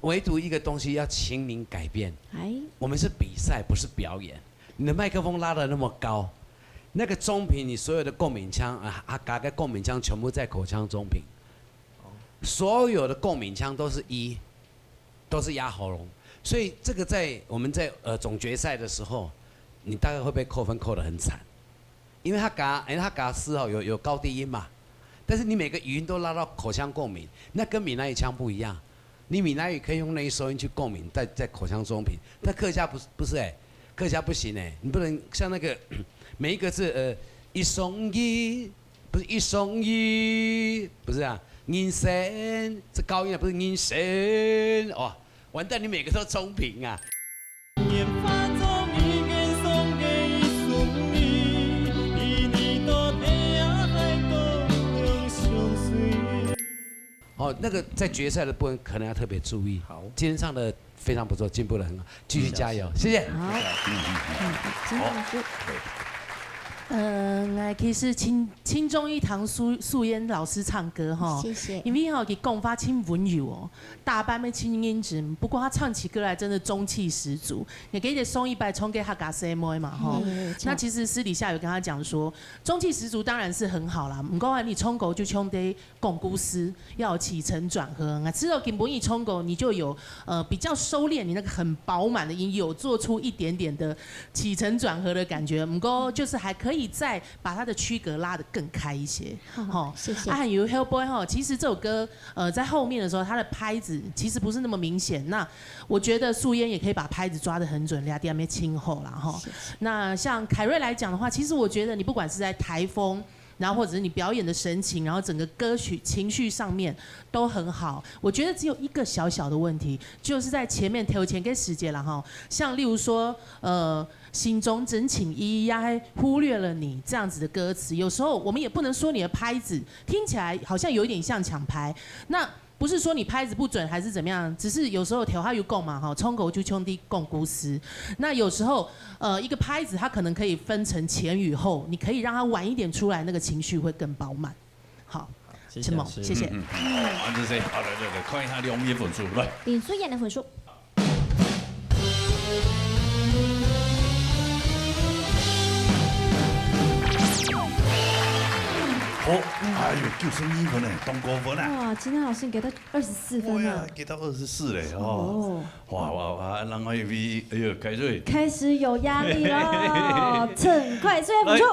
唯独一个东西要请您改变，我们是比赛不是表演，你的麦克风拉得那么高，那个中频你所有的共鸣腔嘎个共鸣腔全部在口腔中频，所有的共鸣腔都是都是压喉咙，所以这个我们在总决赛的时候，你大概会被扣分扣得很惨，因为他嘎斯有高低音嘛，但是你每个语音都拉到口腔共鸣，那跟闽南语腔不一样。你闽南语可以用那一收音去共鸣，在口腔中频，但客家不是客家不行你不能像那个每一个字一送一，不是一送一，不是啊，音声这高音不是音声，哇，完蛋，你每个都中频啊。那个在决赛的部分可能要特别注意。好，今天唱的非常不错，进步的很好，继续加油，谢谢。好，其实轻中一堂素嫣老师唱歌哈，谢谢。因为给讲法轻温柔哦，大班的轻音质，不过他唱起歌来真的中气十足。也给点送100冲给他嘎 CMO 嘛哈。那其实私底下有跟他讲说，中气十足当然是很好啦。不过你冲狗就冲得巩固丝，要有起承转合。知道给不易冲狗，你就有比较收敛你那个很饱满的音，有做出一点点的起承转合的感觉。不过就是还可以再把它的区隔拉得更开一些。好，谢谢。还有 Hellboy 哈，其实这首歌在后面的时候，它的拍子其实不是那么明显。那我觉得素嫣也可以把拍子抓得很准，俩地没轻后啦哈。那像凯瑞来讲的话，其实我觉得你不管是在台风，然后或者是你表演的神情，然后整个歌曲情绪上面都很好。我觉得只有一个小小的问题，就是在前面投钱给时间了哈。像例如说心中真情依依还忽略了你这样子的歌词，有时候我们也不能说你的拍子听起来好像有一点像抢拍，那不是说你拍子不准还是怎么样，只是有时候调它有共嘛哈，冲口就冲低共孤丝。那有时候一个拍子它可能可以分成前与后，你可以让它晚一点出来，那个情绪会更饱满。好，陈某，谢谢。安这些，好来，看一下梁叶分数来。林素嫣的分数。哎呦，92分嘞，当高分啊！哇，今天老师给他24分啊！给到24嘞哦！哇，让我以为，哎呦，凯瑞开始有压力了，趁快速付出。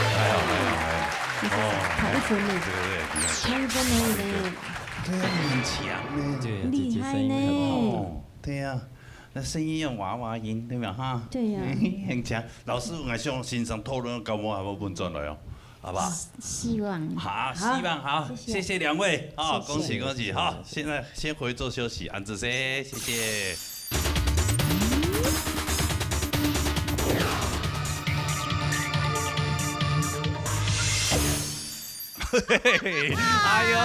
还好，跑1分呢，跑1分呢，对啊，很强呢，厉害呢，对呀。那声音用娃娃音，对吧？哈，对呀，很强。老师，我想欣赏讨论高我还要问转来哦，好不好？希望。好，希望好，谢谢两位啊，恭喜恭喜！好，现在先回座休息，安子些，谢谢。哎呦！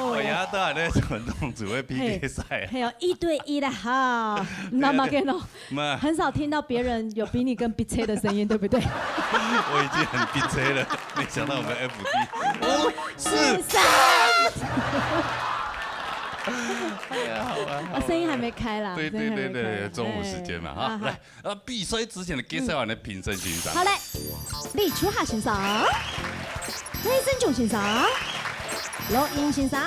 我丫都还在运动组的 PK 赛，还有1对1的哈，那么给喏，很少听到别人有比你更逼车的声音，对不对？我已经很逼车了，没想到我们 FD 5、4、3。哎呀，好啊，声音还没开啦。对，中午时间嘛，哈，来，比赛之前的比赛完的评审欣赏。好嘞，李秋霞欣赏，魏生琼欣赏。罗英先生，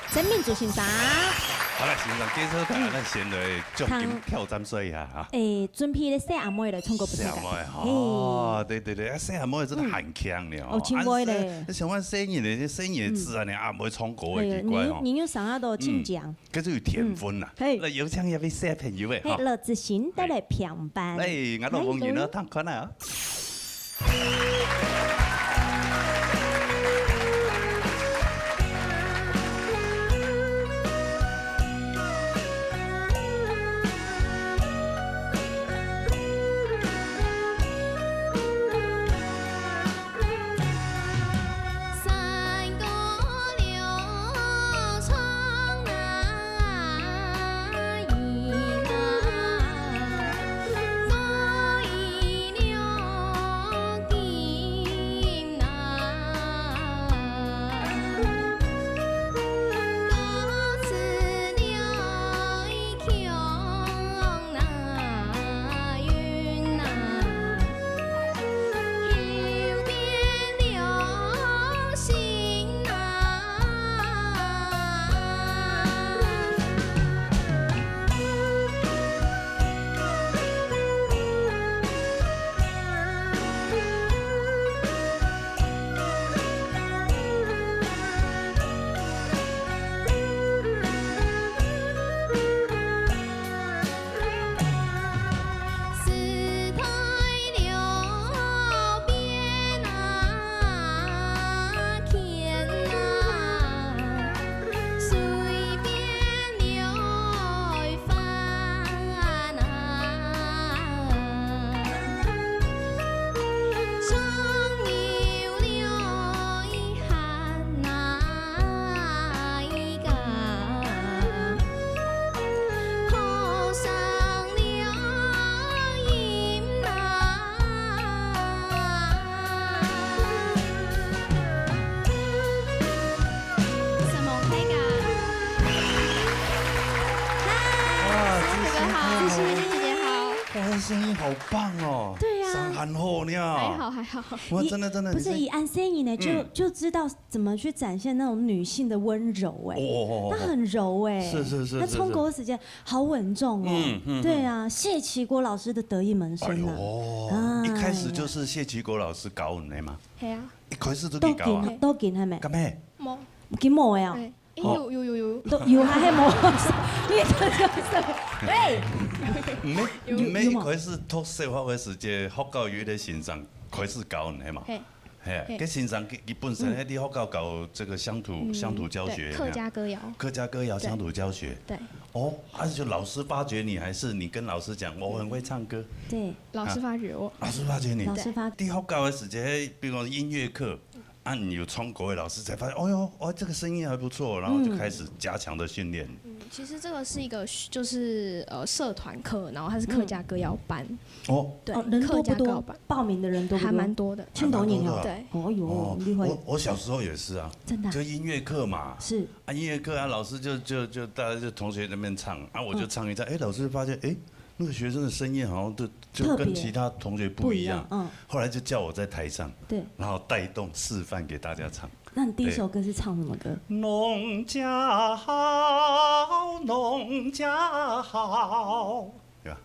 曾明祖先生，好来，先生，介绍台咱先来重金挑战说一下哈。准备咧小阿妹来唱歌不错。小阿妹，哦，对，小阿妹真的很强了哦。真会咧。你像我声音的声音字啊，你阿妹唱歌的奇怪哦。你有上下都请讲。搿就有天分啦。那有请一位小朋友诶。乐子欣带来平板。我老朋友呢，他看来啊。的声音好棒哦。对呀，伤寒后呢。还好。哇，真的。不是以按声音呢，就知道怎么去展现那种女性的温柔哎。她很柔哎。是。那冲狗的时间好稳重哦。对啊，谢启国老师的得意门生啊。哦。一开始就是谢启国老师教你的嘛。系啊。一开始都佢教啊。都見係咪？咁咩？冇。見冇呀？有。都有還係冇？你喂。唔咩？一開始讀小學嘅時節，學校有啲先生開始教你嘛。係，佢先生佢本身喺啲學校教這個鄉土教學。客家歌謠。客家歌謠鄉土教學。對。哦，還是就老師發掘你，還是你跟老師講我很會唱歌？對。老師發掘我。老師發掘你。老師發掘。啲學校嘅時節，比如講音樂課。你有衝國的老師才發現，這個聲音還不錯，然後就開始加強的訓練。其實這個是一個就是社團課，然後它是客家歌謠班。對，人多不多？報名的人多不多？還蠻多的。青島年哦。對。哦呦，厲害。我小時候也是啊。真的。就音樂課嘛。是。音樂課老師就大家就同學在那邊唱，我就唱一唱，老師發現那個學生的聲音好像就跟其他同學不一樣，後來就叫我在台上，對，然後帶動示範給大家唱。那你第一首歌是唱什麼歌？農家好，農家好，對吧？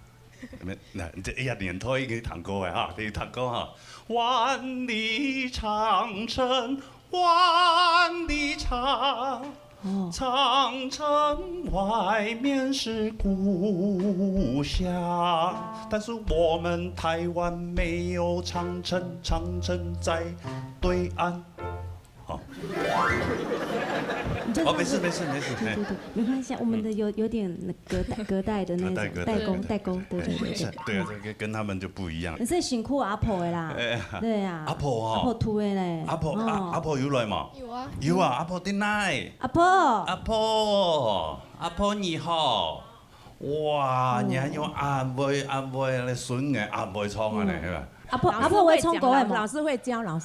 那這年頭已經彈過嘅哈，你彈過哈。萬里長城萬里長。長城外面是故鄉，但是我們台灣沒有長城，長城在對岸。好，沒事，對，沒關係，我們的有點隔代的那種代溝，對。對啊，這個跟他們就不一樣。你是辛苦阿婆的啦，對啊。阿婆哦。阿婆吐的嘞。阿婆有來嗎？有啊。有啊，阿婆進來。阿婆你好。哇，你還用阿妹來孫嘅阿妹唱啊你係嘛？阿婆會唱歌的嗎？老師會教啊，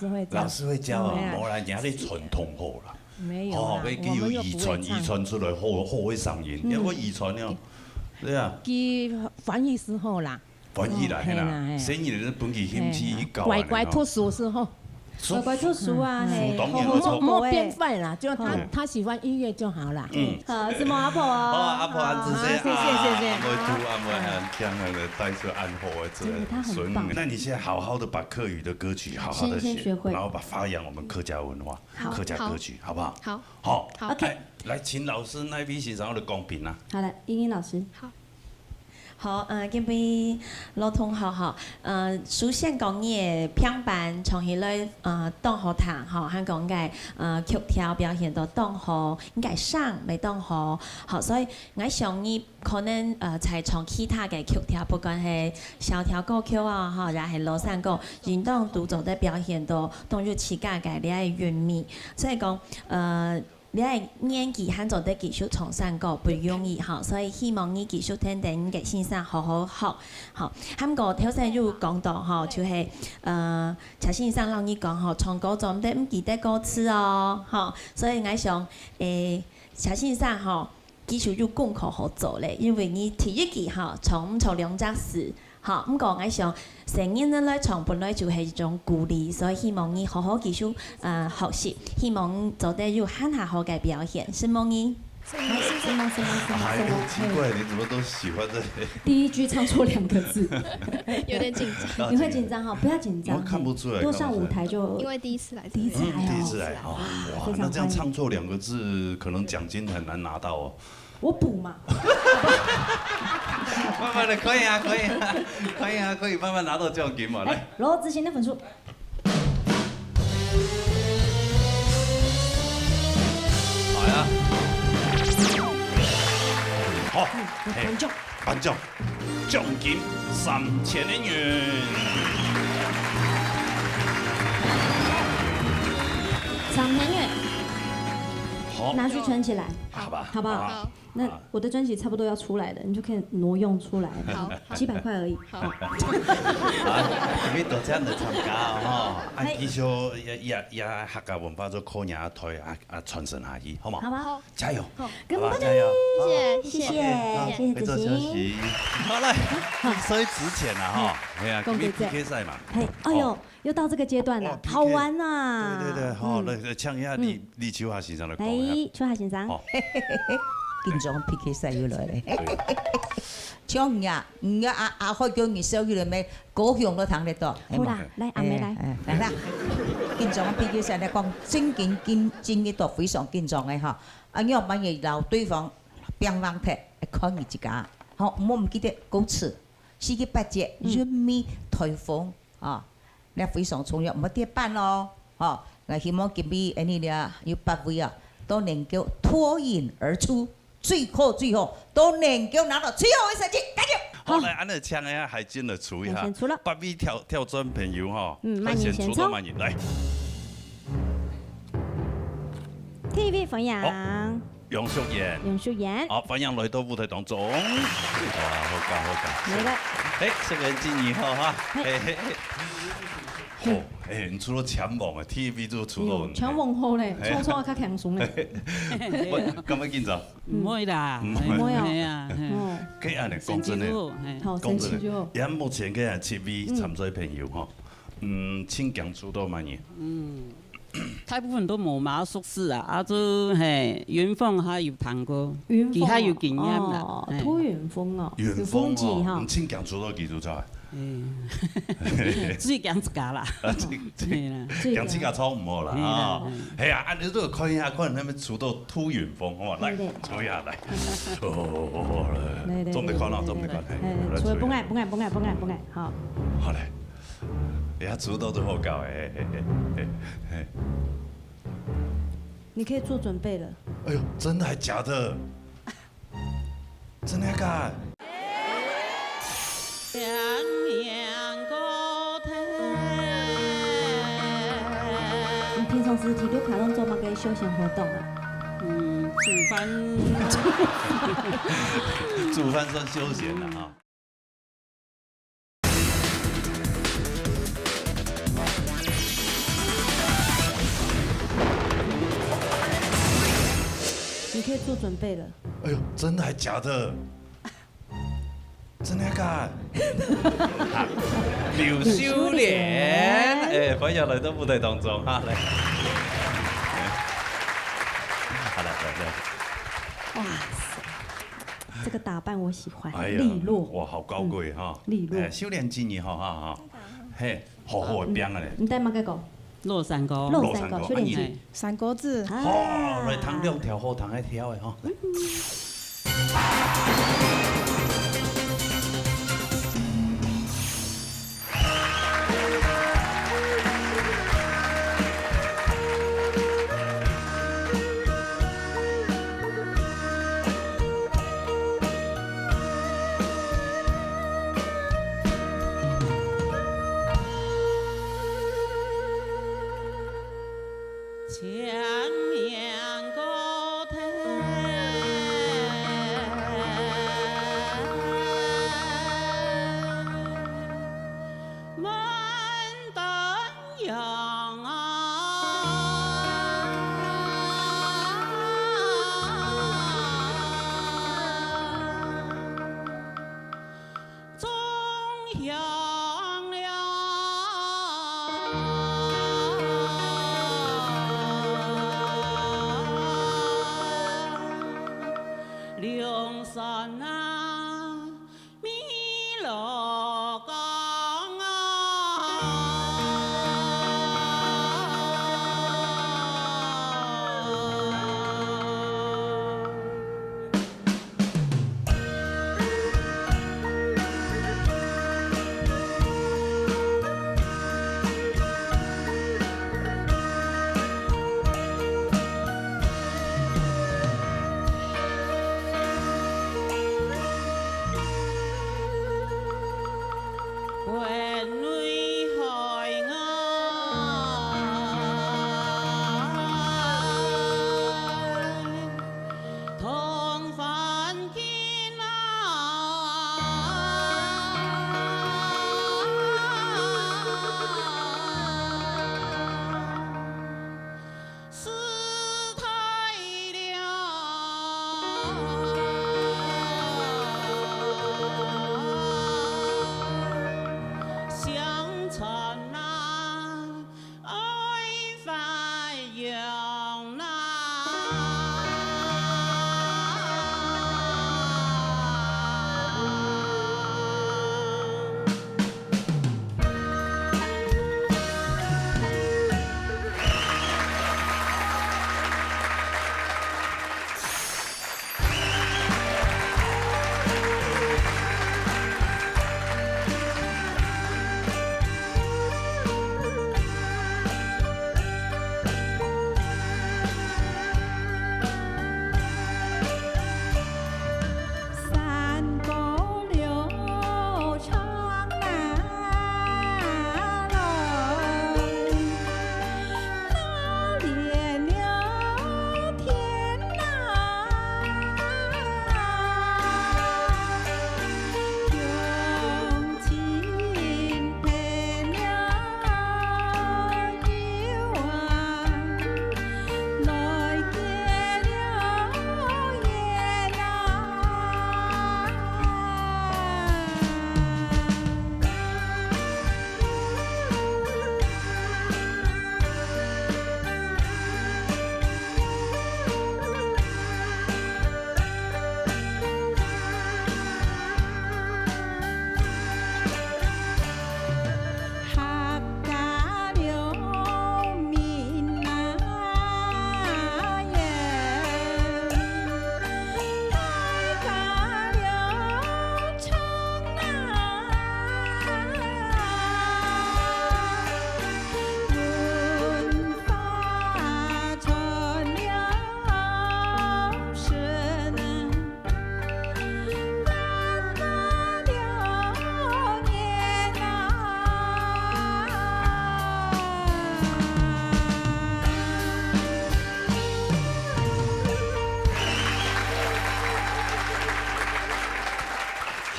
冇啦，人家啲傳統好啦。沒有哦，佢叫遺傳出來好會上癮，有個遺傳了，對啊。佢翻譯時候啦。翻譯啦，係啦，生意嚟都本期險資搞。乖乖讀書時候。乖乖讀書啊，嘿，莫變壞啦，就他喜歡音樂就好啦。好，是嗎？阿婆啊。好，阿婆安子謝。謝。阿妹很聽那個帶着安和的這孫女。那你現在好好的把客語的歌曲好好的學，然後把發揚我們客家文化、客家歌曲，好不好？好。OK，來請老師那邊欣賞我的公平啊。好的，英英老師。好，今邊老同學哈，首先講嘢平板從起來，當好彈哈，香港嘅曲調表現到當好，應該上未當好，好，所以我想你可能才從其他嘅曲調，不管係小調歌曲啊，哈，然後係羅山歌，運動獨奏的表現到當入起價嘅你係韻味，所以講你係演技和做得技術從上個不容易哈，所以希望你技術聽定嘅先生好好學，好。咁個頭先有講到哈，就係陳先生讓你講哈，唱歌做唔得唔記得歌詞哦，哈，所以我想陳先生哈，技術要功課好做咧，因為你第一季哈唱兩隻詞。好，咁個我想成年人咧唱本來就係一種鼓勵，所以希望你好好繼續學習，希望做得有很好嘅表現，是嗎？你？奇怪，你怎麼都喜歡這些？第一句唱錯2個字，有點緊張。你會緊張哈？不要緊張。我看不出來。多上舞台就。因為第一次來。第一次來哦。哇，那這樣唱錯2個字，可能獎金很難拿到哦。我補嘛。慢慢的，可以啊，可以慢慢拿到獎金嘛，來。攞之前的分數。好呀。好。頒獎，獎金3000元。3000元。好。拿去存起來。好吧。好不好？那我的专辑差不多要出来了，你就可以挪用出来了。好，700块而已。好。你都这样来参加哦，啊，继续也客家文化做考验推传承下去，好吗？好吧，好，加油！好，加油！谢谢子晴。好来，所以值钱了哈，哎呀，今天 PK 赛嘛。哎呦，又到这个阶段了，好玩呐！对，好，来唱一下你秋夏先生的歌。来，秋夏先生。紧张 PK 赛又来咧，唱呀，阿開叫你小雨嚟咩？高雄都彈得到。好啦，來阿妹來，嚟啦！緊張 PK 賽嚟講，真嘅都非常緊張嘅嚇。啊，要萬一鬧對方乒乓踢，看你自家。好，我唔記得歌詞，是個8節人民台風啊，你非常重要，唔好跌板咯。哦，我希望今日你哋有8位啊，都能夠脫穎而出。最後都能夠拿到最後的成績，加油！好，來，安尼唱一下海軍的出一下，8位跳轉朋友哈，慢點先衝，來。TV 馮陽，楊淑妍，好，馮陽來到舞台當中，哇，好搞，嚟啦，新人進2號哈，好，你除了搶網啊 ，TVB 都除了搶網好咧，初較強爽咧。咁樣緊張？唔會啦，唔會啊。可以按你講真嘅，好，神奇就好。而目前嘅7位參賽朋友哈，請講出到乜嘢？大部分都冇乜熟悉啊，就係元豐還有彈過，其他有經驗啦。拖元豐哦，元豐哦，唔請講出到幾組出來？自己講自家啦，講自家錯唔好啦啊！係啊，你都看一下，可能他們出到拖元豐，好嘛？來，出一下來，總得看啦，總得看。除了不愛，好。好嘞。也出道都好高你可以做準備了。哎呦，真的還假的？真的假？你平常時體育卡攏做乜個休閒活動啊？煮飯算休閒了哈。你可以做準備了。哎呦，真的還假的？真的假？劉秀蓮，歡迎來到舞台當中哈，來，好來，哇塞，這個打扮我喜歡，利落。哇，好高貴哈。利落。秀蓮今年哈，嘿，好好的變啊咧。你帶乜個歌？落山歌，秀蓮山歌子。哦，來彈2條好彈一條的哈。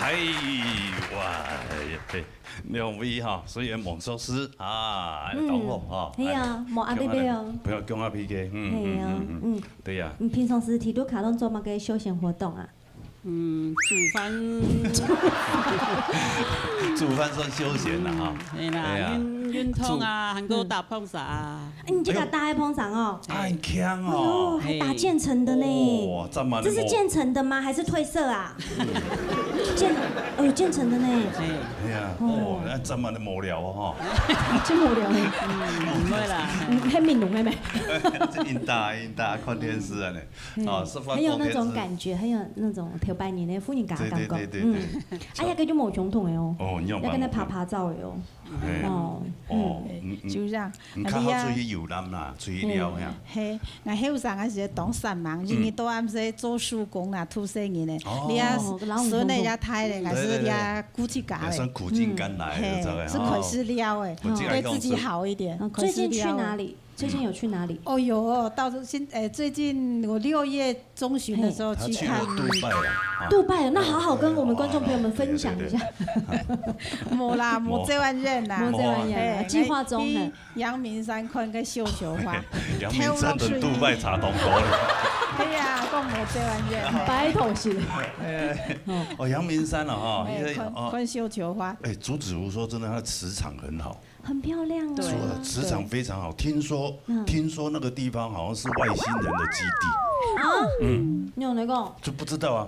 哎，哇，两位哈，虽然魔术师啊，懂我哈。系啊，莫阿伯伯哦。不要跟我 PK， 系啊，对呀。你平常时体育卡拢做乜嘅休闲活动啊？煮饭。煮饭算休闲啦哈。系啦，运动啊，还有打碰啥啊？你这个打在碰上哦。很强哦。还打渐层的呢。哇，这么。这是渐层的吗？还是褪色啊？有渐层的呢。哎呀，哦，那这么的无聊哦哈。真无聊呢。唔会啦。很面浓妹妹。这应答看电视啊呢。哦，很有那种感觉，很有那种头拜年的妇人家感觉。对。哎呀，佢就冇总统的哦。哦，你有要跟他爬照的哦。就这样。唔较好出去游览啦，出去撩呀。嘿，那后生啊是当善忙，因为都暗时做手工啦、土生意嘞，你啊孙嘞也太嘞，还是你啊苦气干嘞。算苦尽甘来的，知道是可是撩诶，对自己好一点。最近去哪里？最近有去哪里？哦有，到最近我6月中旬的时候去看。杜拜了，那好好跟我们观众朋友们分享一下。冇啦，冇这万人啦，冇这万人，计划中呢。阳明山看个绣球花。阳明山跟杜拜差东高了。对呀，讲冇这万人。白头是。哦，阳明山了哈，看绣球花。哎，竹子湖说真的，它的磁场很好。很漂亮哦，说了磁场非常好，听说那个地方好像是外星人的基地啊，你有那个？就不知道啊，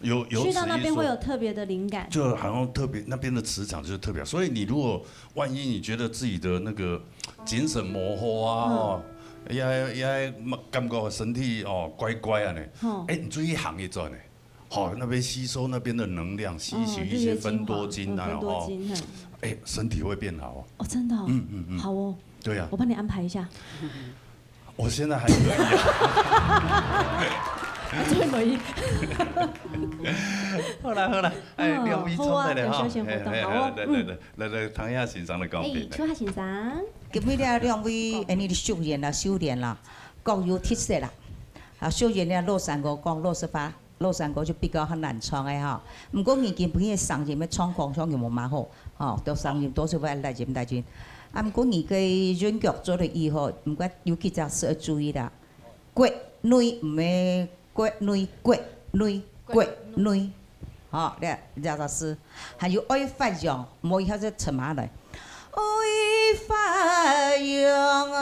有去到那边会有特别的灵感，就好像特别那边的磁场就是特别，所以你如果万一你觉得自己的那个精神模糊啊，也感觉身体哦怪怪啊呢，哎，你注意行业做呢。好，那边吸收那边的能量，吸取一些芬多精啊，哦，哎，身体会变好哦。哦，真的。好哦。对呀。我帮你安排一下。我现在还可以啊。这可以。好啦，哎，两位冲来了哈。休闲活动好哦。来，唐亚欣赏的讲评。邱亚欣赏。今日咧两位，你的修炼啦，各有特色啦。啊，修炼咧落山歌讲落山歌就比较很难唱的哈。不过你今天上任的唱腔就冇蛮好，吼，都上任多少位来任大军。啊，不过你个韵脚做得以后，不过有几只是要注意啦。国内唔系国内，好，咧，这是还有爱发扬，冇一下子沉下来。爱发扬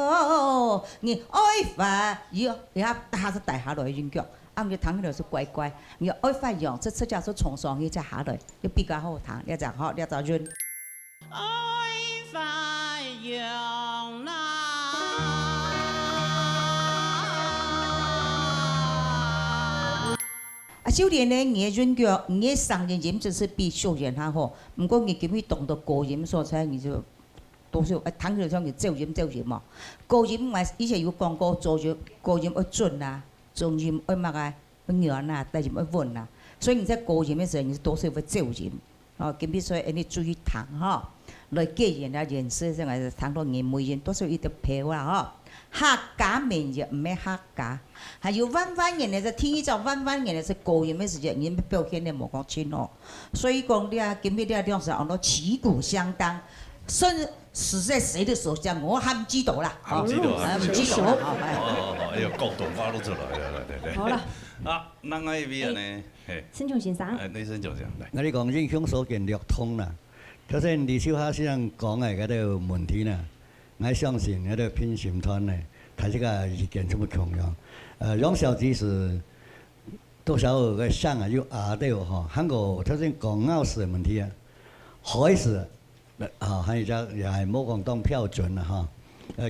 哦，你爱发扬，你看它是带下来韵脚，啊，你弹起来是乖乖，你爱发扬，这叫做从上去再下来，要比较好弹，你就好，你就韵。爱发扬啦。啊，修炼呢，你的韵脚，你的上音音就是比修炼还好。不过你今日懂得高音所在，你就多少弹起来像你走音嘛。高音我以前有讲过，做就高音要准啊，中音要乜啊，要圆啊，低音要稳啊。所以你在高音的时候，你多少要走音。哦，今日所以你注意弹哈，来记言啊，认识上来弹到你每音多少一条皮啦哈。客家民谣唔系客家，还有弯弯人嘅就听一就弯弯人嘅是高音嘅时间，你表现你冇讲清哦。所以讲你啊，今日你啊两时按到旗鼓相当，死在谁的手上，我还唔知道啦。唔知道，哦，要角度发露出来了，对。好了。啊，咱那边呢？申请先生。你申请先来。我哋讲影响所见略通啦，首先李小霞先生讲嘅嗰啲问题呢。我相信嗰個評審團呢，他這個意見這麼強烈。楊小姐是多少個上啊有都有哈，韓國頭先講咬字嘅問題啊，開始啊，還有隻也係冇講當標準啦哈。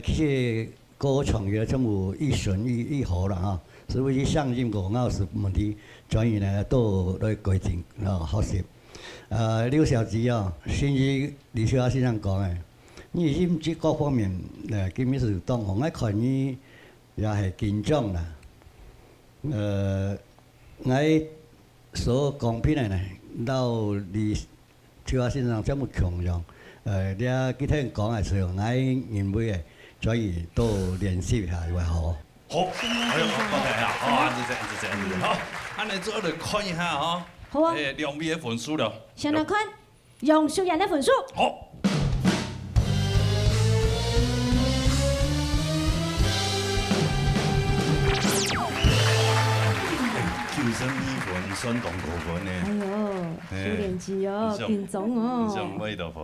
其實歌唱嘅全部一順一和啦哈，所以相信個咬字問題，專業呢都來改進啊學習。劉小姐啊，先至李小霞先生講嘅。你音質各方面基本是當紅一看你也係緊張啦。我所講片呢，到你小霞先生這麼強壯，你啊幾聽講嘅時候，我認為嘅，所以都練習下會好。好，好，多謝啊，好，安住先，好。安尼做来看一下吼。好啊。两位的分数了。先来看杨秀妍的分数。好。9.2分，算同5分呢。哎呦，修炼机哦，紧张哦。上尾多分。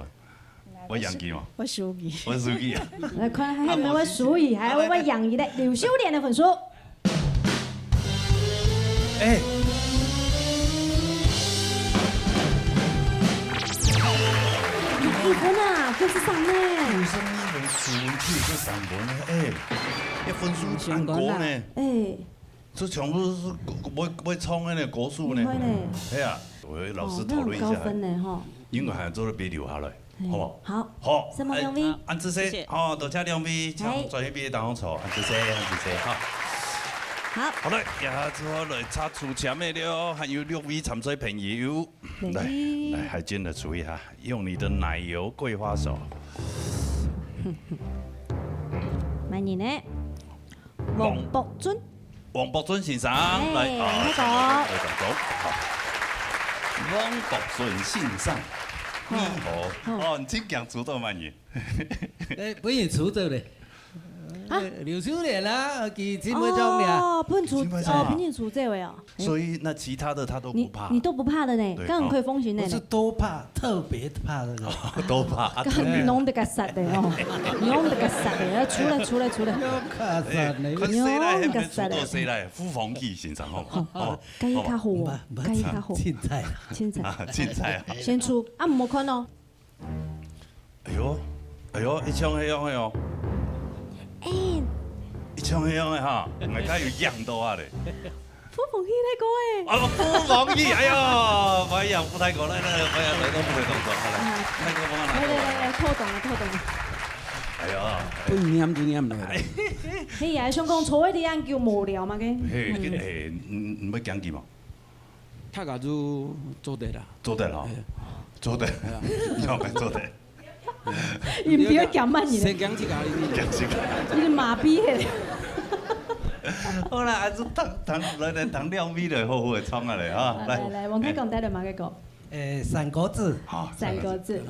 我杨记嘛。我输记。我输记啊。来看还有没有输记，还有我杨怡的刘秀莲的分数。哎。1分啊，93呢。9.2分，输分93分呢，哎，那分数很高呢。哎。这全部是要冲的呢，高数呢。哎呀，我老师讨论一下。高分呢哈。因为还做了别留下来，好不？好。好。什么两位？安子生，好，多谢两位，请在那边当坐。安子生，好。好。好嘞，也之后来插出前面了，还有6位参赛朋友，来，海军的注意哈，用你的奶油桂花手。慢你呢，王博尊。王博尊先生，来，好。王博尊先生，你好，哦，请讲主导慢言。本人出走嘞。刘秀莲啦，给金门庄的。哦，本人出这位哦。所以那其他的他都不怕。你都不怕的呢，刚刚可以风行的。我是都怕，特别怕的。都怕。弄得个杀的哦，弄得个杀的，出来。看谁来，还没出到谁来，付防器先生好。该较好，该较好。青菜。先出，啊唔好看哦。哎呦，一枪一样的哦。一枪一样的哈，我家有样多啊嘞。付防器那个哎。付防器，哎呀，不一样，不太过来，不要来都不会动作，来，那个帮我来，拖动。哎呀，不念就念了。嘿呀，想讲错一啲叫无聊嘛嘅。嘿，唔要讲句嘛。他家就做得啦。做得，要咪做得。你不要讲慢一点。先讲一个，你是麻痹的。好啦，还是谈2米的好好的创下来啊！来，王开讲带来嘛，开讲。3个字。好。3个字。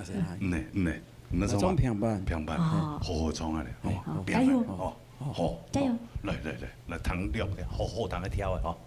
那装平板，好好创下来，加油！好，加油！来谈2个，好谈个跳的哈。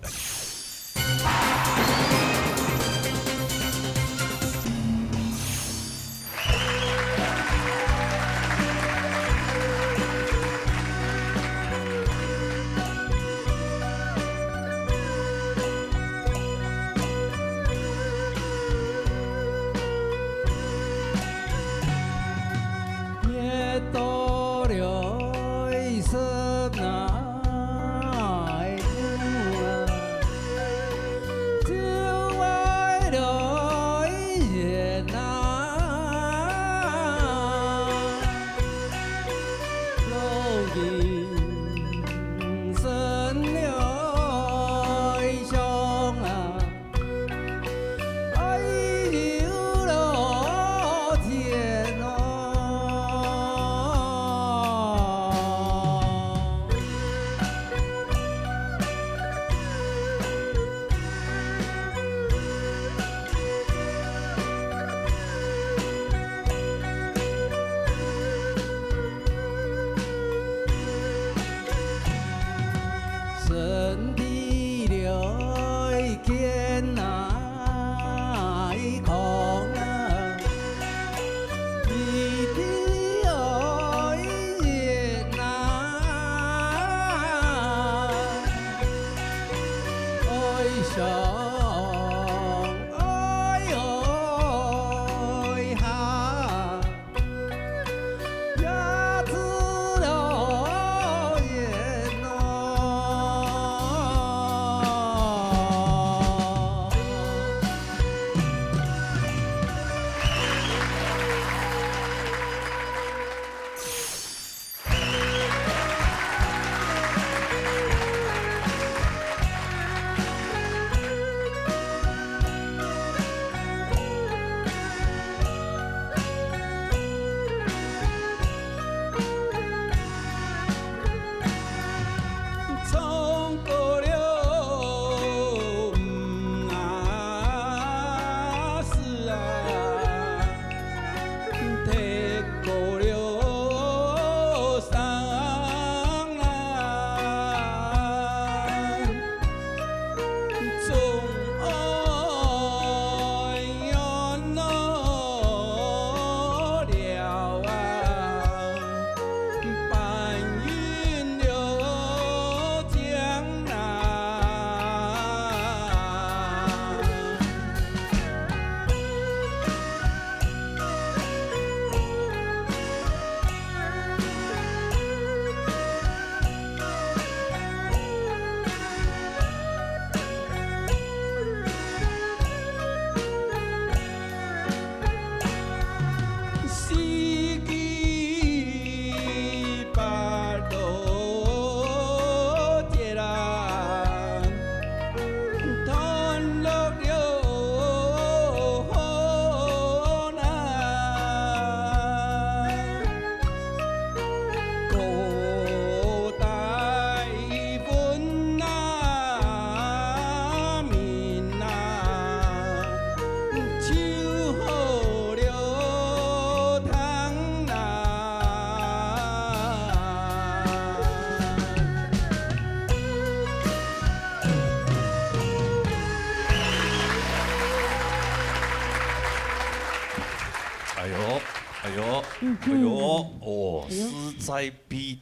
哎呦哦，势在必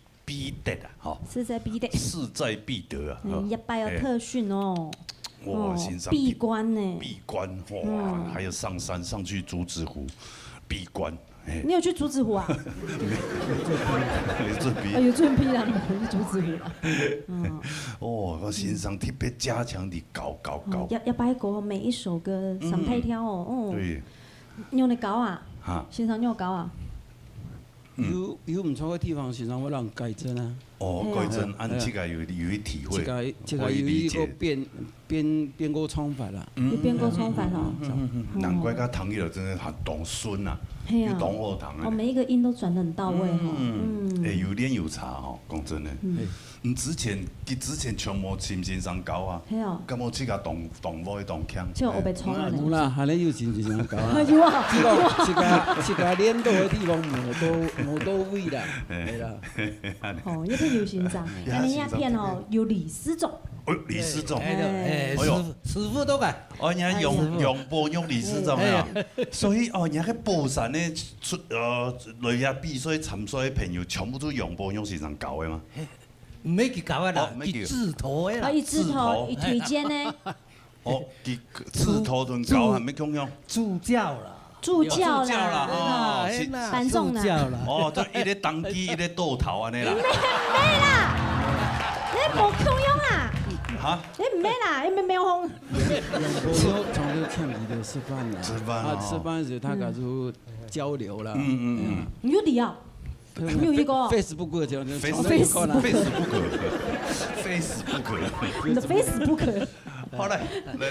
得啊，哈，势在必得，势在必得啊。一拜有特训哦。哇，欣赏闭关呢？闭关哇，还有上山上去竹子湖闭关。你有去竹子湖啊？有准备啦，去竹子湖啦。哦，我欣赏特别加强你搞。要拜过每一首歌上台跳哦。对。你有咧搞啊？欣赏你有搞啊？有唔错嘅地方，欣赏我让改正啊。哦，改正，按这个有一体会，这个有一个变过创法啦。有变过创法咯。难怪他唐艺了真的很懂孙啊，又懂后堂啊。每一个音都转得很到位哈。有练有差哈，讲真的。之前全部欣赏高啊，咁我这个动舞动腔。就我被冲了。冇啦，还咧有欣赏高啊。有啊。这个练到嘅地方冇到位啦，係啦。哦，一片有欣赏，但你一片哦有李思总。李思总，师傅都个。哦，人家用播用李思总啊，所以哦，人家喺寶山咧雷亞比賽參賽嘅朋友，全部都用播用時常搞嘅嘛。唔係佢搞啊啦，佢自頭嘅啦。佢自頭，佢推薦呢？哦，佢自頭同搞係咩咁樣？助教啦。助教啦，哦，班仲啦。哦，都一日當機，一日倒頭安尼啦。咩啦？你冇咁樣啊？哈？你唔咩啦？你沒有紅。從這天裡的吃飯啦，吃飯時他搞出交流啦。你有理啊？你有一個 Facebook 這樣子。Facebook。你的 Facebook。好來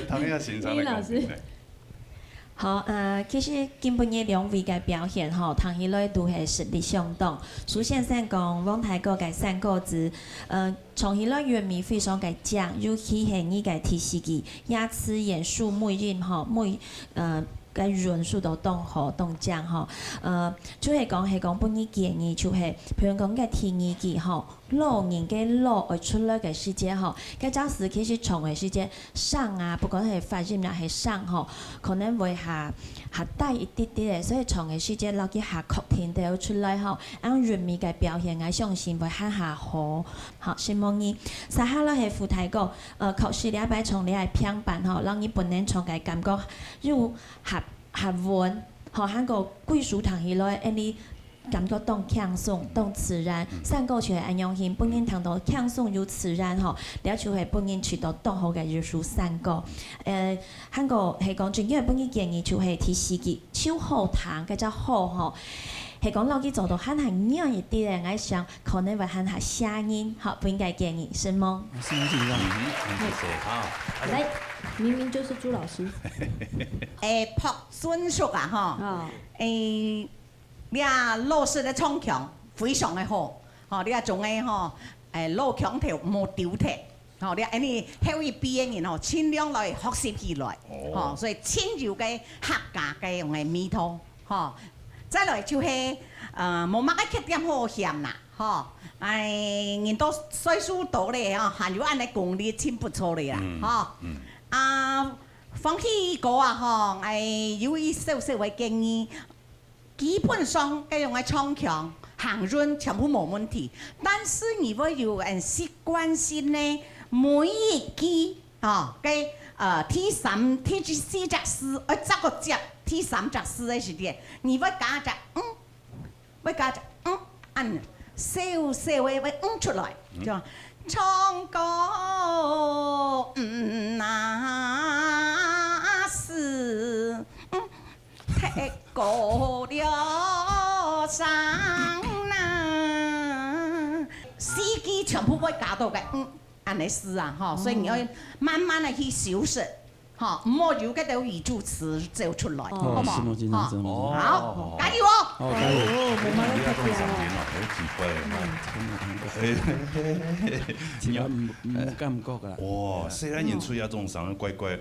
談一下欣賞的講。好，其實今晡日兩位嘅表現吼，聽起來都係實力相當。首先先講往泰國嘅三個字，從起來樂迷非常嘅正，尤其係呢個提示嘅牙齒眼數每音吼每個元素都當好當正吼，就係講本日建議就係，譬如講嘅提議嘅吼。老人嘅老而出來嘅時節吼，嘅陣時其實從嘅時節上啊，不管係發音啦係上吼，可能會下低一啲啲嘅，所以從嘅時節落去下確定都出來吼，按粵語嘅表現，我相信會很下好，好希望你。撒下來係副題講，確實禮拜從你係平板吼，讓你本人從嘅感覺又合穩，吼喺個歸屬堂起來，你。感覺當輕鬆，當自然，三個就係安樣型，本人聽到輕鬆又自然吼，了就係本人取到當好嘅藝術三個。韓國係講，最緊要本人建議就係提示佢手好彈，嘅只好吼，係講落去做到很係nhanh一啲嘅，我想可能會很係聲音，好不應該建議，是嗎？謝謝哈。來，明明就是朱老師。朴順淑啊，嗬，你啊，老師的唱腔非常的好，吼，你啊仲係吼，老腔調冇丟脫，吼，你啊呢後一邊嘅吼，盡量來學習起來，吼，所以親友嘅客家嘅用嘅味道，吼，再來就係冇乜嘅缺點好嫌啦，吼，人都歲數大咧，吼，還有安尼功力真不錯咧啦，吼，放棄歌啊，吼，有一少少嘅建議。基本上這樣嘅唱腔、行潤全部冇問題，但是如果有人習慣性呢，每一句嘅第四隻詩，執個隻第三隻詩嘅時點，你會加隻會加隻按少少嘅會出來，就唱歌那是。太過了山啊，四季全部會加到嘅，安尼是啊，嗬，所以你要慢慢地去修飾，嗬，唔好有嗰啲語助詞走出來，好冇？好，加油哦！好，加油！冇乜嘢特別啊，好奇怪，冇感覺㗎。哇，雖然演出也仲上怪怪。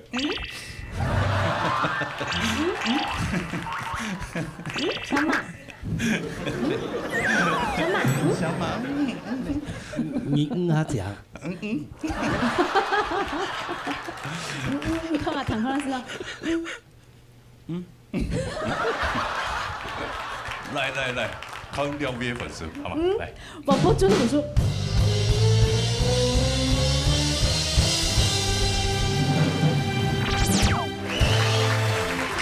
小馬，小馬，你下講。你看下唐老師啊。來，坑两位粉丝，好吗？来，王博尊的粉丝。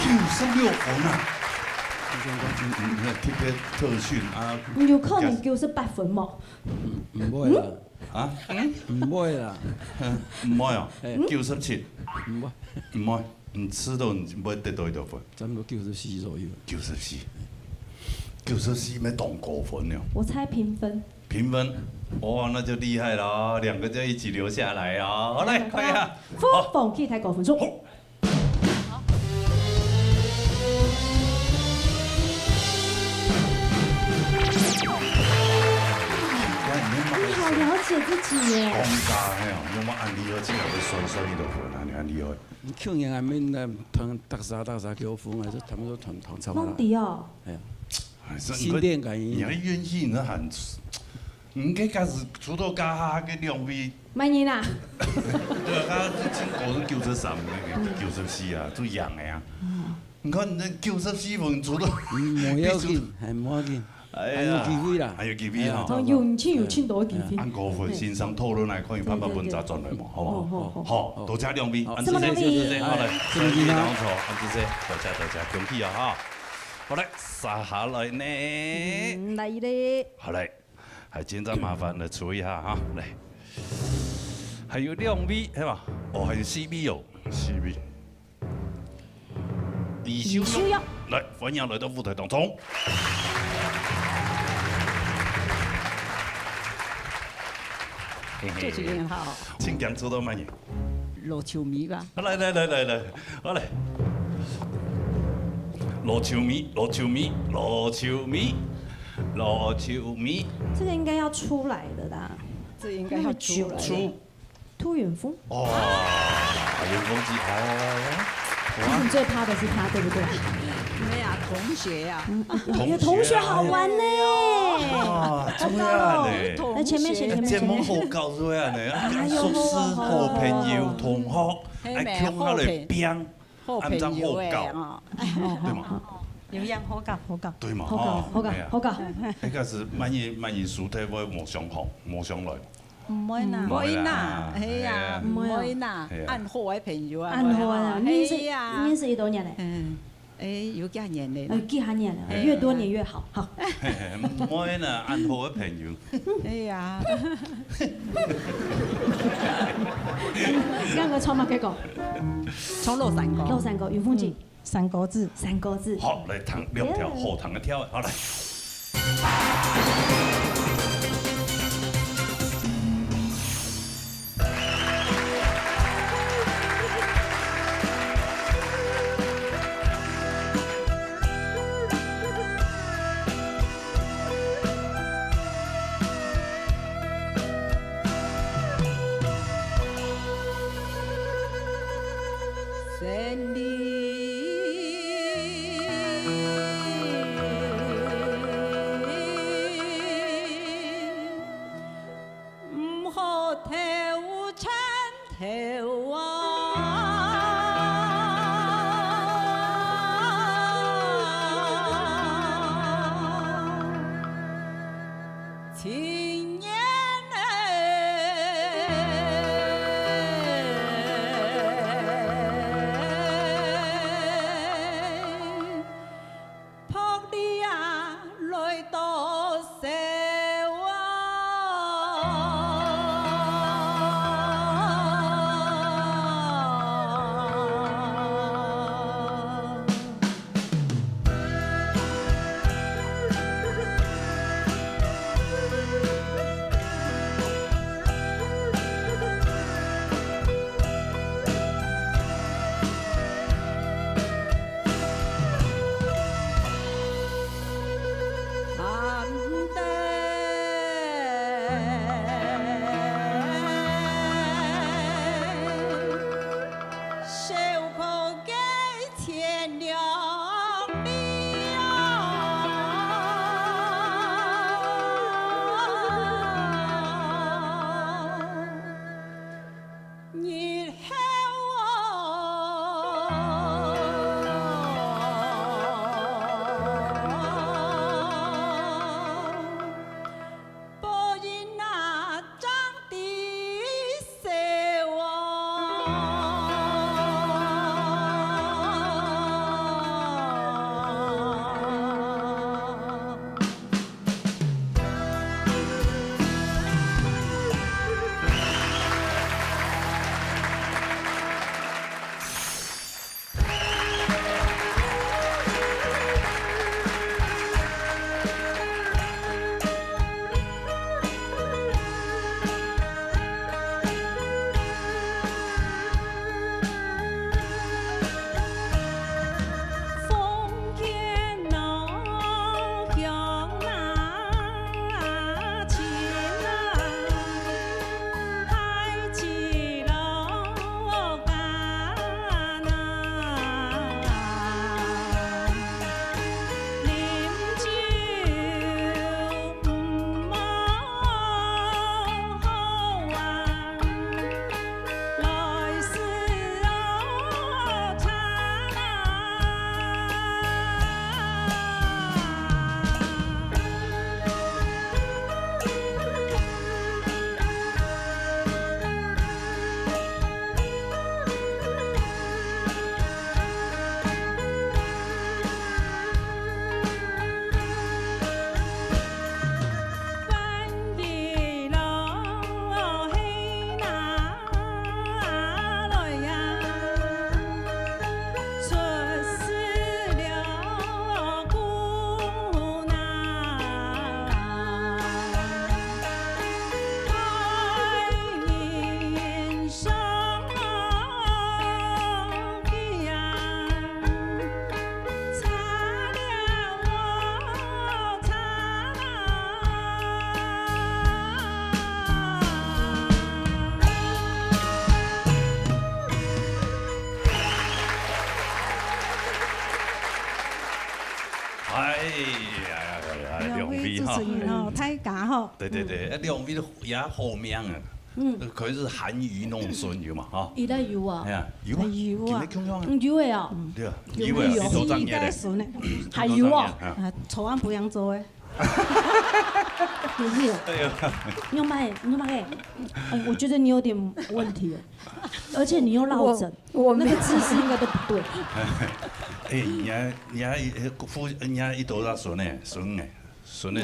96分啊！特别特训啊！有可能98分嘛？唔會啦，啊？唔會啦，唔會啊？97，唔會，唔會，唔吃到唔會得到幾多分？差唔多94左右。94沒動過分了。我猜評分。評分，哇，那就厲害了，兩個就一起留下來啊！好來，快啊！不放棄太高分數。你好了解自己耶。講價嘿，用我按厲害，只係會衰幾多分啊？你按厲害。你去年還沒那同大沙給我分啊，就他們都同差不多。弄迪哦。係啊。心電感應。你還怨氣呢？還，唔計開始出到家下嘅兩位。買你啦。對啊，進口是93，那個94啊，最洋嘅啊。你看那94分出到。唔要緊，係唔要緊。還有機會啦，還有機會哈。有錢多機會。按高分先生討論來，可以慢慢分揸轉來嘛，好唔好？好，多謝兩位，按這些，好嚟，身體當錯，按這些，多謝，恭喜啊哈！好嚟，撒下來呢？嚟咧。好嚟，係現在麻煩嚟處理下哈，嚟。還有兩位係嘛？哦，還有 CB 哦，CB。李修陽，來，歡迎來到舞台當中。主持人好，請講做到乜嘢？羅秋米吧。來，我嚟。羅秋米。這個應該要出來的啦。這應該要出來。突遠峰。哦，遠峰記哦。你最怕的是他，對不對？沒呀，同學呀。同學好玩呢。哇，這樣呢？來前面。節目好搞這樣呢，熟識好朋友同學，愛向下來變，按照好搞，對嘛？有樣好搞。對嘛？好搞。一個是萬一輸退會冇相好，冇相來。唔會啦，係呀，唔會啦，按好嘅朋友啊，按好啊，你是幾多年嘞？有幾年嘞？幾年了，越多年越好，好。唔會啦，按好嘅朋友。哎呀，剛剛唱乜幾個？唱落山歌。落山歌，雲峰記。三個字。好，嚟彈兩條後彈嘅跳，好嚟。位哈。主持人吼，太假吼。对对对，两位也好命啊。可以是含鱼弄孙有嘛哈。伊在游啊。哎呀，游啊。游啊。游的哦。对啊，游的，你做专业的。还游啊？草案不养做的。不是。你有买？我觉得你有点问题，而且你又落枕，那个姿势应该都不对。人家一多少孙呢？孙哎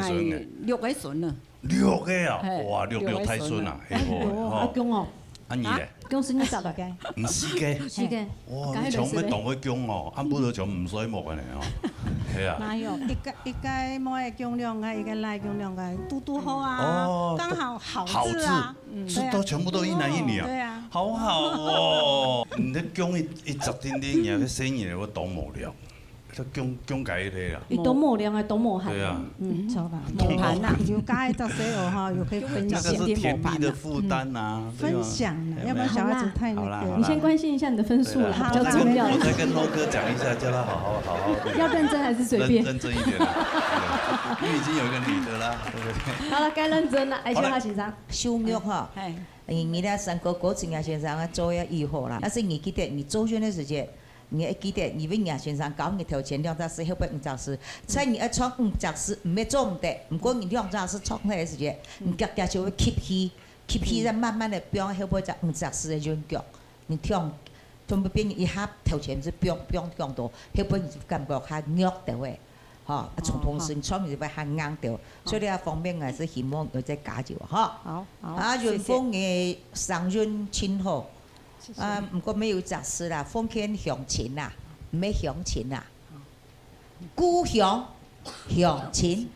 ，6个孙啊。 6个啊！哇，6太孙啊！阿公哦。啊你咧？公司你10个？唔4个。4个。哇，你从要当要姜哦，按不着就唔衰木嘅咧哦。系啊。哪有？一个每个姜量个，一个来姜量个，嘟好啊。刚好好字啊。都全部都一男一女啊。对啊。好好哦。你这姜一直天天也去生意我当无聊。 这姜解的啦，伊懂模量还懂模含。对啊，错吧？模盘呐，有该到时候哈，又可以分享。那个是甜蜜的负担呐，分享了，要不然小孩子太那个。你先关心一下你的分数啦，比较重要。我再跟罗哥讲一下，叫他好。要认真还是随便？认真一点。因为已经有一个女的啦，对不对？好了，该认真了。哎，秀华先生，羞辱哈。你的三哥郭正亚先生啊，做要以后啦，但是你记得你周旋的时间。 你要記得，因為亞先生講嘅頭前2隻後邊5隻在你一創5隻唔係做唔得，唔過你2隻創起嘅時間，你腳腳就會 keep 起，再慢慢的變後邊隻5隻嘅轉腳，你跳，從邊一下頭前就變到，後邊就感覺下弱到嘅，嚇，從同時創就會下硬到，所以呢一方面係是希望有再加少，嚇。好，啊，潤豐嘅上潤親好。 啊，唔過沒有雜事啦，奉獻鄉親啦，唔係鄉親啦，故鄉鄉親，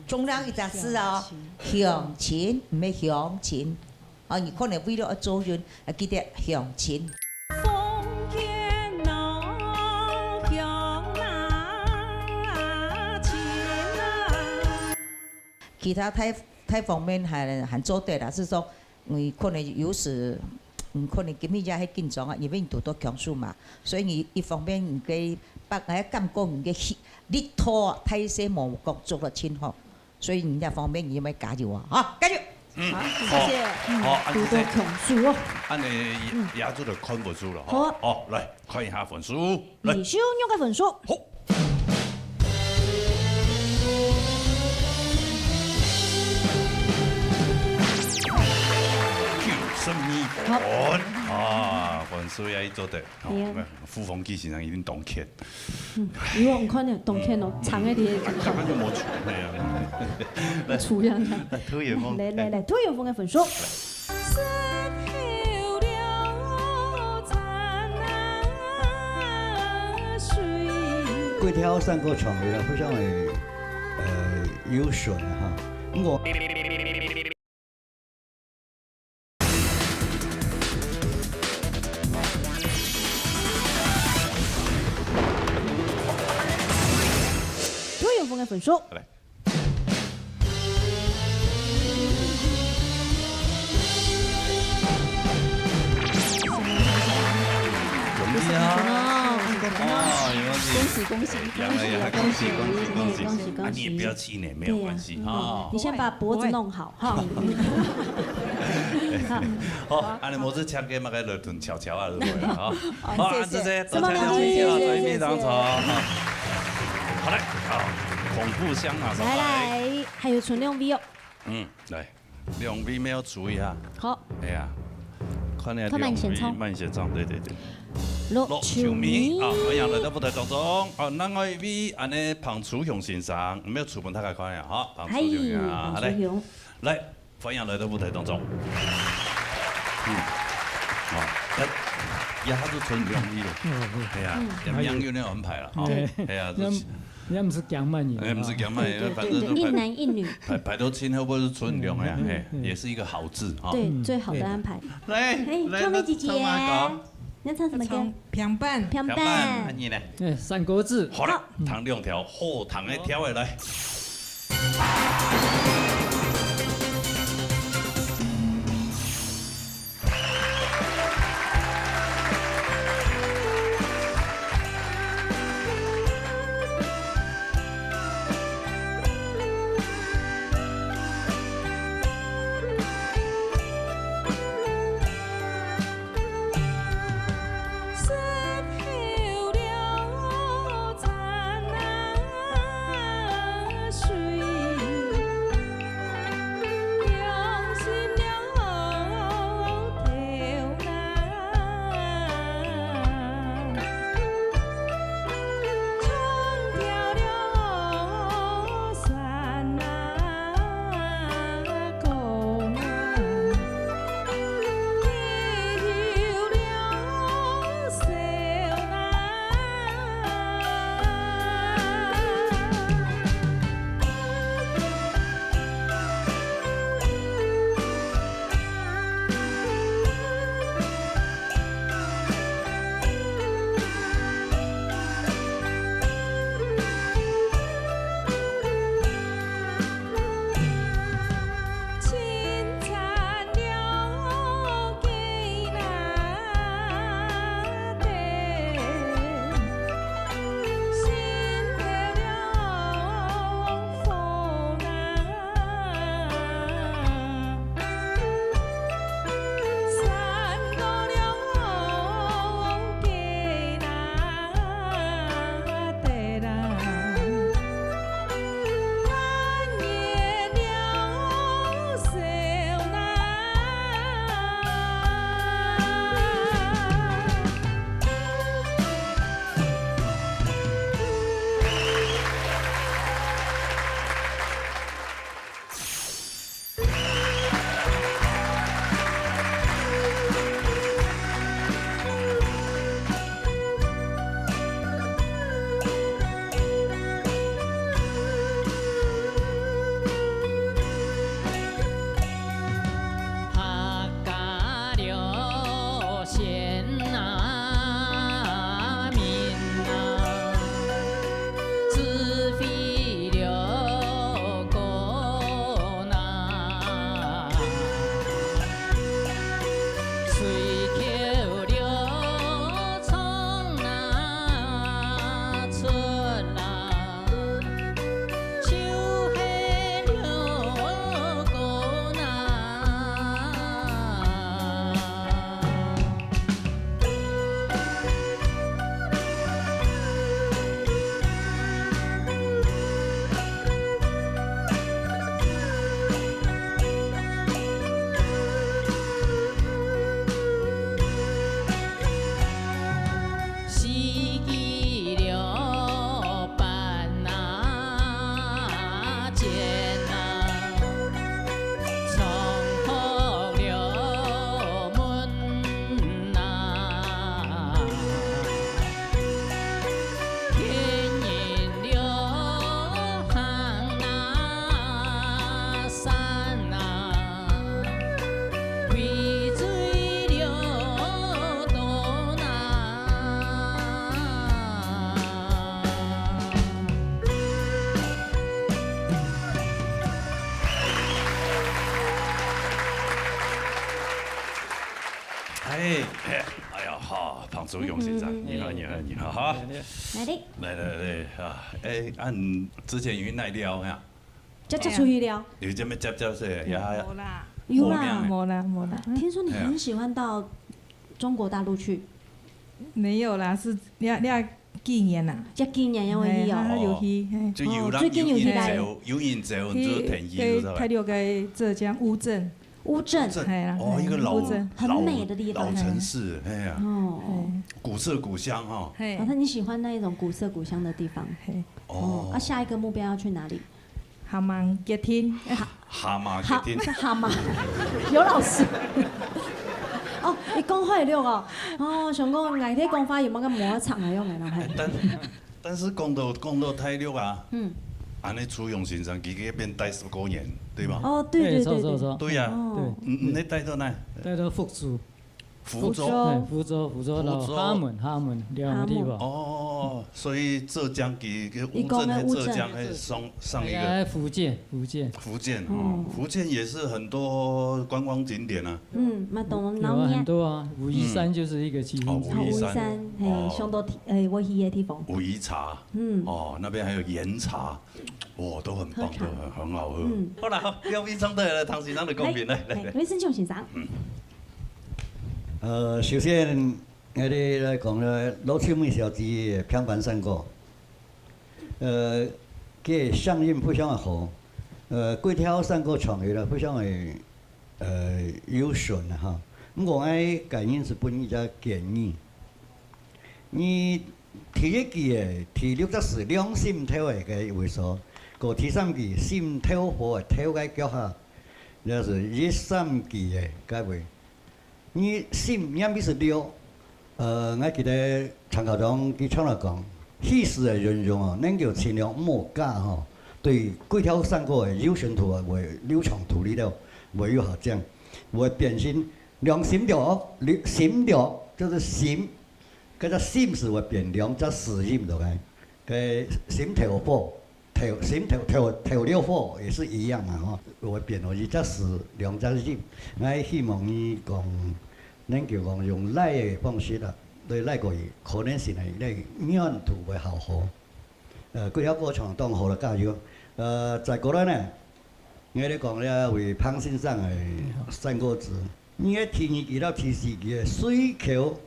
中央一雜事哦，鄉親唔係鄉親，啊，你可能為了做人，啊記得鄉親。其他太方面還做得啦，是說你可能有時。 可能今日也係緊張啊，因為你讀到強數嘛，所以你一方面你嘅把係感覺你嘅力托太些冇工作得清楚，所以你一方面你咪加油啊，好，加油！好，謝謝。好，讀到強數哦。按你壓住就看分數了。好。好，來看一下分數。李修用個分數。好。 好啊，分數也做得，傅鳳基先生已經當欠。如果唔看你當欠咯，長一啲。根本就冇出係啊。出樣嘅。涂元峰。嚟，涂元峰嘅分數。幾條山歌唱嘅非常係優順哈，我。 嘅分數。恭喜啊！恭喜！你也不要氣餒，沒有關係啊。你先把脖子弄好哈。好，安尼模式唱嘅嘛個落頓悄悄啊，落來啊。好，謝謝，多謝非常好。好嘞，好。 恐怖箱啊！來，還有存2V哦。來，2V 沒有注意啊。好。哎呀，看下2V 慢線唱，對。陸秋明啊，分享來到舞台當中。哦，咱個 V 安尼彭楚雄先生，唔要出門太快看呀，好，彭楚雄啊，來，分享來到舞台當中。也還是存2V的。係啊，楊有那安排了，係啊。 也唔是講慢嘢，唔是講慢嘢，反正一男一女，排到親，會不會是純良呀？也是一個好字哈。對，最好的安排。來，秋梅姐姐，你要唱什麼歌？평伴。你呢？三國志。好了，彈2條，後彈一條的來。好，胖叔用先生，你好，好，来啊，按之前有奈料呀，接出去了，有这么接是呀？有啦，没啦。听说你很喜欢到中国大陆去？没有啦，是你纪念啦，这纪念因为有去，就有人有人走，就便宜，知道吧？台六个浙江乌镇。乌镇，哦，一个很美的地方，老城市，哎呀，古色古香哈。那你喜欢那一种古色古香的地方？哦，啊，下一个目标要去哪里？蛤蟆吉天，蛤蟆吉天，蛤蟆，有老师。哦，你讲法会了哦，哦，想讲外地讲法有冇个摩擦来用的咯？但是讲到太六啊，安尼楚勇先生自己变待19年，对吧？哦，对。对呀，你待到哪？待到福州。福州老哈门两个地方。哦，所以浙江给乌镇还浙江还上一个。福建哦，福建也是很多观光景点啊。有很多啊，武夷山就是一个奇景。武夷山，上到我去的地方。武夷茶，哦，那边还有岩茶，哇，都很棒，都很好喝。好了，好，廖医生的唐先生的贡品来，李生强先生。首先，我哋来讲咧，老秋妹小鸡平凡山歌，佢上音非常的好，几条山歌唱起来非常的有顺啊哈。我爱感应是本一只建议，你第一句嘅第六则是两心跳嘅嘅为所，个第三句心跳火跳嘅脚下，那是第三句嘅改为。你心眼必是六，我记得参考中佢唱嚟講，戲事嘅形容啊，能夠盡量莫假吼，對幾條山歌嘅有旋圖啊，會流暢圖理了，會有好講，會變成兩心調，心調就是心，嗰隻心是會變兩隻死音落來，嘅心跳火，心跳了火也是一樣嘛吼，會變為一隻死兩隻音，我希望你講。能夠講用賴嘅方式啦，對賴個可能性係咧沿途會好好。幾條歌唱當好啦，加油！再過來呢，我哋講咧為潘先生嘅三個字，你嘅第二期到第四期嘅水口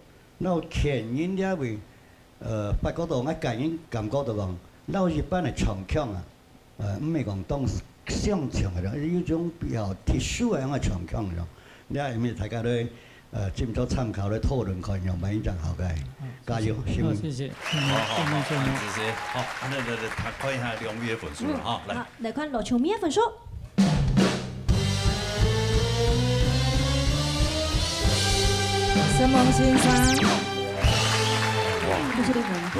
，ನಾವು前人咧為發覺到我感覺到講，เรา一般嘅唱腔啊，唔係講當上唱嘅咯，有種比較特殊嘅樣嘅唱腔咯，你係咪大家都？盡做參考嚟討論看，用乜嘢好嘅，加油！好，謝謝。好，謝謝。好，來，看一下兩位嘅分數啦，哈，來。來看羅秋米嘅分數。沈夢先生。96分。哦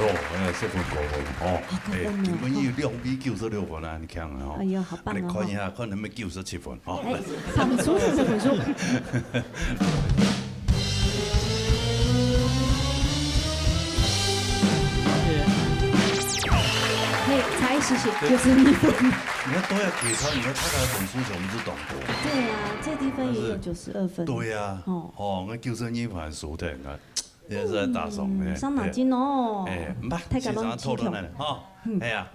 ，7分9分，哦，基本要兩比96分啊，你看啊，哦。哎呀，好棒啊！你看一下，可能沒97分，哦。分數是分數。才謝謝，92分。你看都要給他，你看他的分數全部是短過。對啊，這地方也有92分。對呀，哦，我92分輸的，你看，也是大爽嘅。傷腦筋哦。唔怕，先生討論嚟，哈，係啊，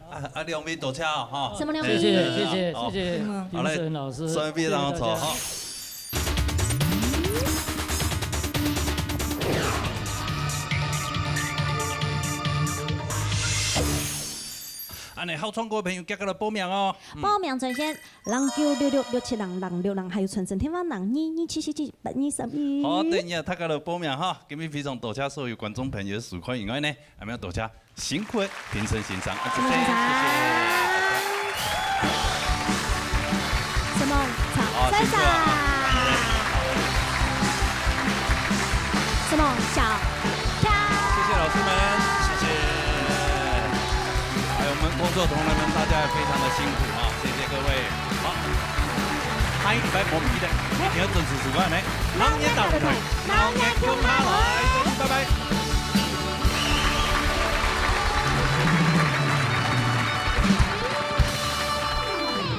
兩位多謝哈。什麼兩位？謝謝，好嘞，老師，雙臂讓我坐哈。好唱歌的朋友記得來報名哦。報名專線0966676676，還有春生天王227778231。好，等下大家來報名哈。今日非常多謝所有觀眾朋友收看以外呢，還要多謝辛苦的評審先生，謝謝。什麼？草賽賽。什麼？小跳。謝謝老師們。工作同仁們，大家也非常的辛苦啊！謝謝各位。好，下一禮拜我們記得一定要準時收看呢。老年大舞台，老年共下來，拜拜。